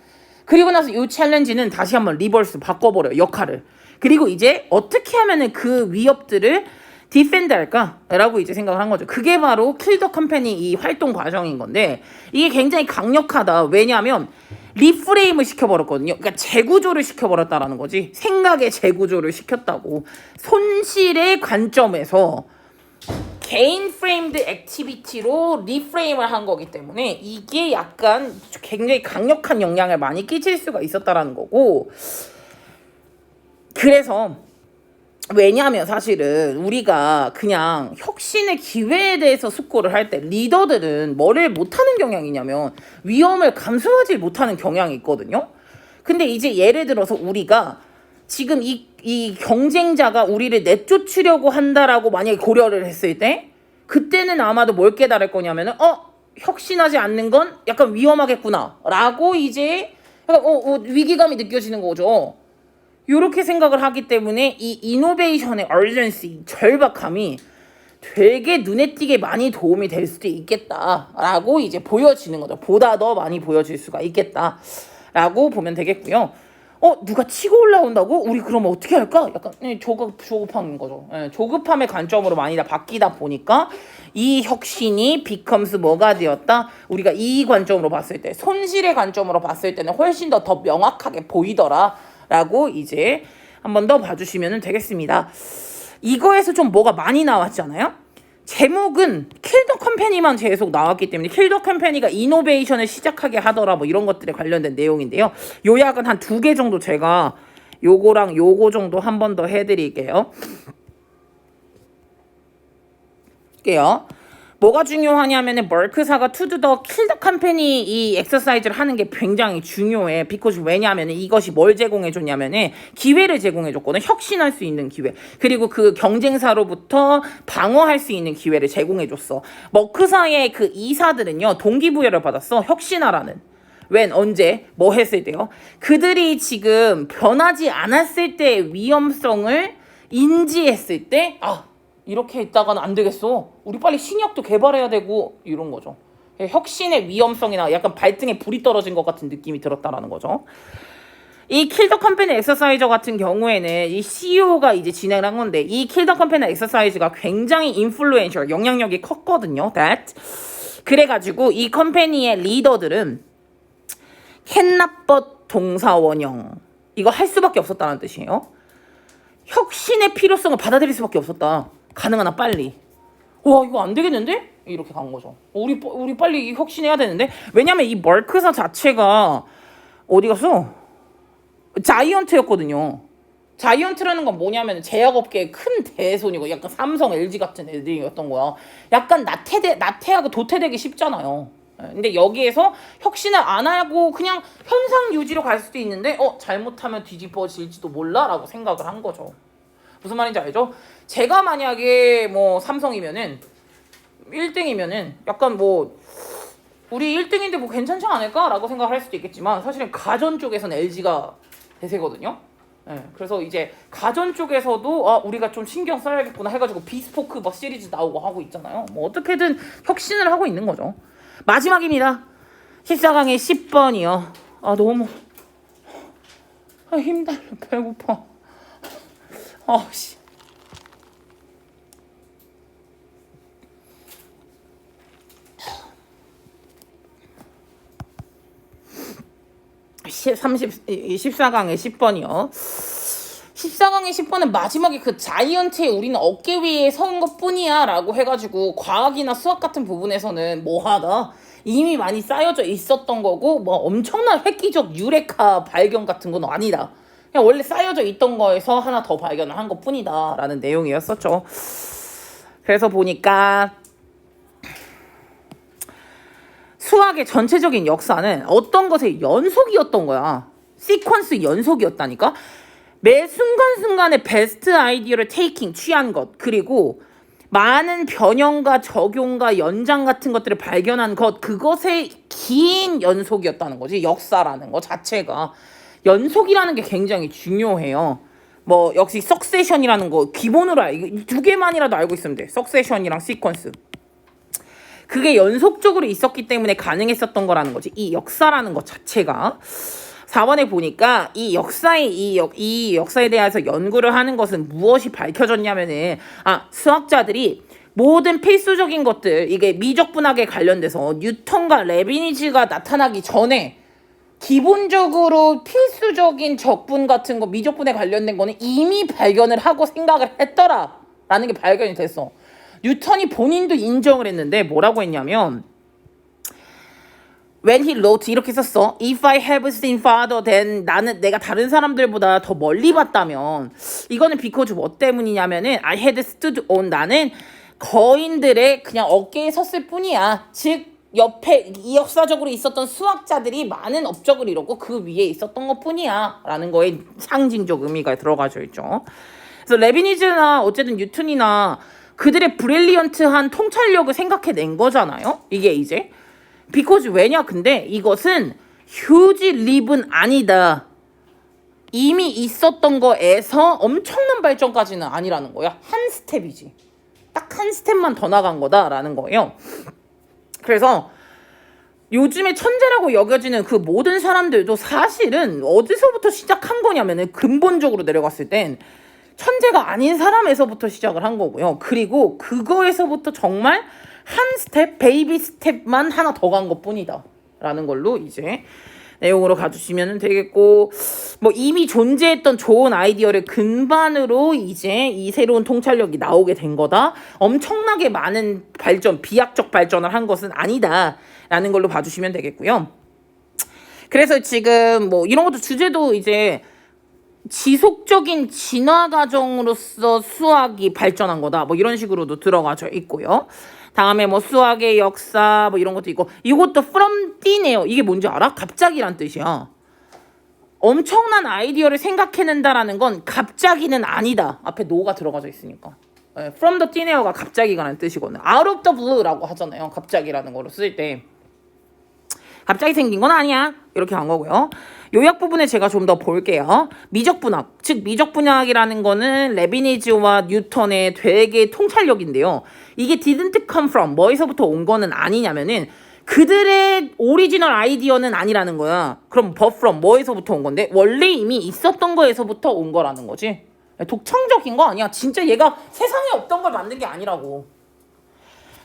그리고 나서 이 챌린지는 다시 한번 리버스 바꿔버려요. 역할을. 그리고 이제 어떻게 하면은 그 위협들을 디펜드 할까? 라고 이제 생각을 한 거죠. 그게 바로 킬 더 컴퍼니 이 활동 과정인 건데 이게 굉장히 강력하다. 왜냐하면 리프레임을 시켜버렸거든요. 그러니까 재구조를 시켜버렸다라는 거지. 생각의 재구조를 시켰다고. 손실의 관점에서 개인 프레임드 액티비티로 리프레임을 한 거기 때문에 이게 약간 굉장히 강력한 영향을 많이 끼칠 수가 있었다라는 거고 그래서 왜냐하면 사실은 우리가 그냥 혁신의 기회에 대해서 숙고를 할 때 리더들은 뭐를 못하는 경향이냐면 위험을 감수하지 못하는 경향이 있거든요. 근데 이제 예를 들어서 우리가 지금 이 경쟁자가 우리를 내쫓으려고 한다라고 만약에 고려를 했을 때 그때는 아마도 뭘 깨달을 거냐면은 혁신하지 않는 건 약간 위험하겠구나 라고 이제 약간 위기감이 느껴지는 거죠. 이렇게 생각을 하기 때문에 이 이노베이션의 얼전시, 절박함이 되게 눈에 띄게 많이 도움이 될 수도 있겠다라고 이제 보여지는 거죠. 보다 더 많이 보여질 수가 있겠다라고 보면 되겠고요. 누가 치고 올라온다고? 우리 그러면 어떻게 할까? 약간 조급한 거죠. 조급함의 관점으로 많이 다 바뀌다 보니까 이 혁신이 becomes 뭐가 되었다? 우리가 이 관점으로 봤을 때, 손실의 관점으로 봤을 때는 훨씬 더 명확하게 보이더라. 라고 이제 한 번 더 봐주시면 되겠습니다. 이거에서 좀 뭐가 많이 나왔잖아요. 제목은 킬 더 컴퍼니만 계속 나왔기 때문에 킬 더 컴퍼니가 이노베이션을 시작하게 하더라 뭐 이런 것들에 관련된 내용인데요. 요약은 한 2개 정도 제가 요거랑 요거 정도 한 번 더 해드릴게요. 뭐가 중요하냐면은 멀크사가 투드 더 킬 더 컴퍼니 이 엑서사이즈를 하는 게 굉장히 중요해. 비코즈 왜냐하면은 이것이 뭘 제공해 줬냐면은 기회를 제공해 줬거든. 혁신할 수 있는 기회. 그리고 그 경쟁사로부터 방어할 수 있는 기회를 제공해 줬어. 멀크사의 그 이사들은요 동기부여를 받았어. 혁신하라는. 언제 뭐 했을 때요? 그들이 지금 변하지 않았을 때의 위험성을 인지했을 때 이렇게 있다가는 안 되겠어. 우리 빨리 신약도 개발해야 되고 이런 거죠. 혁신의 위험성이나 약간 발등에 불이 떨어진 것 같은 느낌이 들었다라는 거죠. 이 킬더 컴퍼니 엑서사이저 같은 경우에는 이 CEO가 이제 진행을 한 건데 이 킬더 컴퍼니 엑서사이즈가 굉장히 인플루엔셜, 영향력이 컸거든요. 그래가지고 이 컴퍼니의 리더들은 캔나벗 동사원형 이거 할 수밖에 없었다는 뜻이에요. 혁신의 필요성을 받아들일 수밖에 없었다. 가능하나 빨리. 와 이거 안 되겠는데? 이렇게 간 거죠. 우리 빨리 혁신해야 되는데 왜냐면 이 멀크사 자체가 어디 갔어? 자이언트였거든요. 자이언트라는 건 뭐냐면 제약업계의 큰 대손이고 약간 삼성, LG 같은 애들이었던 거야. 약간 나태하고 도태되기 쉽잖아요. 근데 여기에서 혁신을 안 하고 그냥 현상 유지로 갈 수도 있는데 잘못하면 뒤집어질지도 몰라라고 생각을 한 거죠. 무슨 말인지 알죠? 제가 만약에 뭐 삼성이면은 1등이면은 약간 뭐 우리 1등인데 뭐 괜찮지 않을까라고 생각할 수도 있겠지만 사실은 가전 쪽에서는 LG가 대세거든요. 예, 그래서 이제 가전 쪽에서도 우리가 좀 신경 써야겠구나 해가지고 비스포크 막 시리즈 나오고 하고 있잖아요. 뭐 어떻게든 혁신을 하고 있는 거죠. 마지막입니다. 14강의 10번이요. 너무 힘들어. 배고파. 씨. 14강의 10번이요. 14강의 10번은 마지막에 그 자이언트에 우리는 어깨 위에 선 것뿐이야 라고 해가지고 과학이나 수학 같은 부분에서는 뭐하다 이미 많이 쌓여져 있었던 거고 뭐 엄청난 획기적 유레카 발견 같은 건 아니다. 그냥 원래 쌓여져 있던 거에서 하나 더 발견을 한 것뿐이다 라는 내용이었었죠. 그래서 보니까 수학의 전체적인 역사는 어떤 것의 연속이었던 거야. 시퀀스 연속이었다니까. 매 순간순간에 베스트 아이디어를 취한 것, 그리고 많은 변형과 적용과 연장 같은 것들을 발견한 것, 그것의 긴 연속이었다는 거지. 역사라는 거 자체가. 연속이라는 게 굉장히 중요해요. 뭐 역시 석세션이라는 거 기본으로 두 개만이라도 알고 있으면 돼. 석세션이랑 시퀀스. 그게 연속적으로 있었기 때문에 가능했었던 거라는 거지. 이 역사라는 것 자체가. 4번에 보니까 이 역사에 대해서 연구를 하는 것은 무엇이 밝혀졌냐면은 수학자들이 모든 필수적인 것들, 이게 미적분학에 관련돼서 뉴턴과 레비니즈가 나타나기 전에 기본적으로 필수적인 적분 같은 거, 미적분에 관련된 거는 이미 발견을 하고 생각을 했더라라는 게 발견이 됐어. 뉴턴이 본인도 인정을 했는데 뭐라고 했냐면 When he wrote 이렇게 썼어. If I have seen farther than 내가 다른 사람들보다 더 멀리 봤다면 이거는 because 뭐 때문이냐면은 I had stood on 나는 거인들의 그냥 어깨에 섰을 뿐이야. 즉 옆에 이 역사적으로 있었던 수학자들이 많은 업적을 이뤘고 그 위에 있었던 것 뿐이야 라는 거에 상징적 의미가 들어가져 있죠. 그래서 레비니즈나 어쨌든 뉴턴이나 그들의 브릴리언트한 통찰력을 생각해낸 거잖아요. 이게 이제 because 왜냐? 근데 이것은 휴지 립은 아니다. 이미 있었던 거에서 엄청난 발전까지는 아니라는 거야. 한 스텝이지. 딱 한 스텝만 더 나간 거다라는 거예요. 그래서 요즘에 천재라고 여겨지는 그 모든 사람들도 사실은 어디서부터 시작한 거냐면은 근본적으로 내려갔을 땐 천재가 아닌 사람에서부터 시작을 한 거고요. 그리고 그거에서부터 정말 한 스텝, 베이비 스텝만 하나 더 간 것뿐이다 라는 걸로 이제 내용으로 가주시면 되겠고, 뭐 이미 존재했던 좋은 아이디어를 근반으로 이제 이 새로운 통찰력이 나오게 된 거다. 엄청나게 많은 발전, 비약적 발전을 한 것은 아니다 라는 걸로 봐주시면 되겠고요. 그래서 지금 뭐 이런 것도 주제도 이제 지속적인 진화 과정으로서 수학이 발전한 거다. 뭐 이런 식으로도 들어가져 있고요. 다음에 뭐 수학의 역사 뭐 이런 것도 있고, 이것도 from thin이에요. 이게 뭔지 알아? 갑자기란 뜻이야. 엄청난 아이디어를 생각해낸다라는 건 갑자기는 아니다. 앞에 no가 들어가져 있으니까. from the thin air가 갑자기가라는 뜻이거든요. out of the blue라고 하잖아요. 갑자기라는 거로 쓸 때. 갑자기 생긴 건 아니야. 이렇게 한 거고요. 요약 부분에 제가 좀 더 볼게요. 미적분학, 즉 미적분학이라는 거는 레비니즈와 뉴턴의 되게 통찰력인데요. 이게 didn't come from, 뭐에서부터 온 거는 아니냐면은 그들의 오리지널 아이디어는 아니라는 거야. 그럼 but from, 뭐에서부터 온 건데? 원래 이미 있었던 거에서부터 온 거라는 거지. 독창적인 거 아니야. 진짜 얘가 세상에 없던 걸 만든 게 아니라고.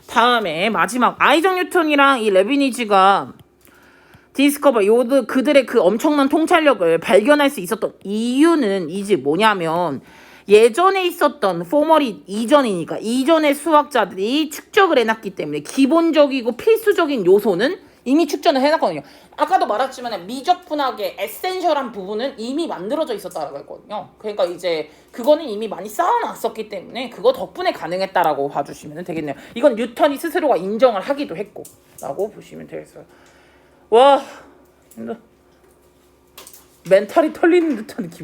다음에 마지막 아이작 뉴턴이랑 이 레비니즈가 그들의 그 엄청난 통찰력을 발견할 수 있었던 이유는 이제 뭐냐면, 예전에 있었던 포멀이 이전이니까 이전의 수학자들이 축적을 해놨기 때문에 기본적이고 필수적인 요소는 이미 축전을 해놨거든요. 아까도 말했지만 미적분학의 에센셜한 부분은 이미 만들어져 있었다라고 했거든요. 그러니까 이제 그거는 이미 많이 쌓아놨었기 때문에 그거 덕분에 가능했다라고 봐주시면 되겠네요. 이건 뉴턴이 스스로가 인정을 하기도 했고 라고 보시면 되겠어요. 와, 멘탈이 털리는 듯한 기분.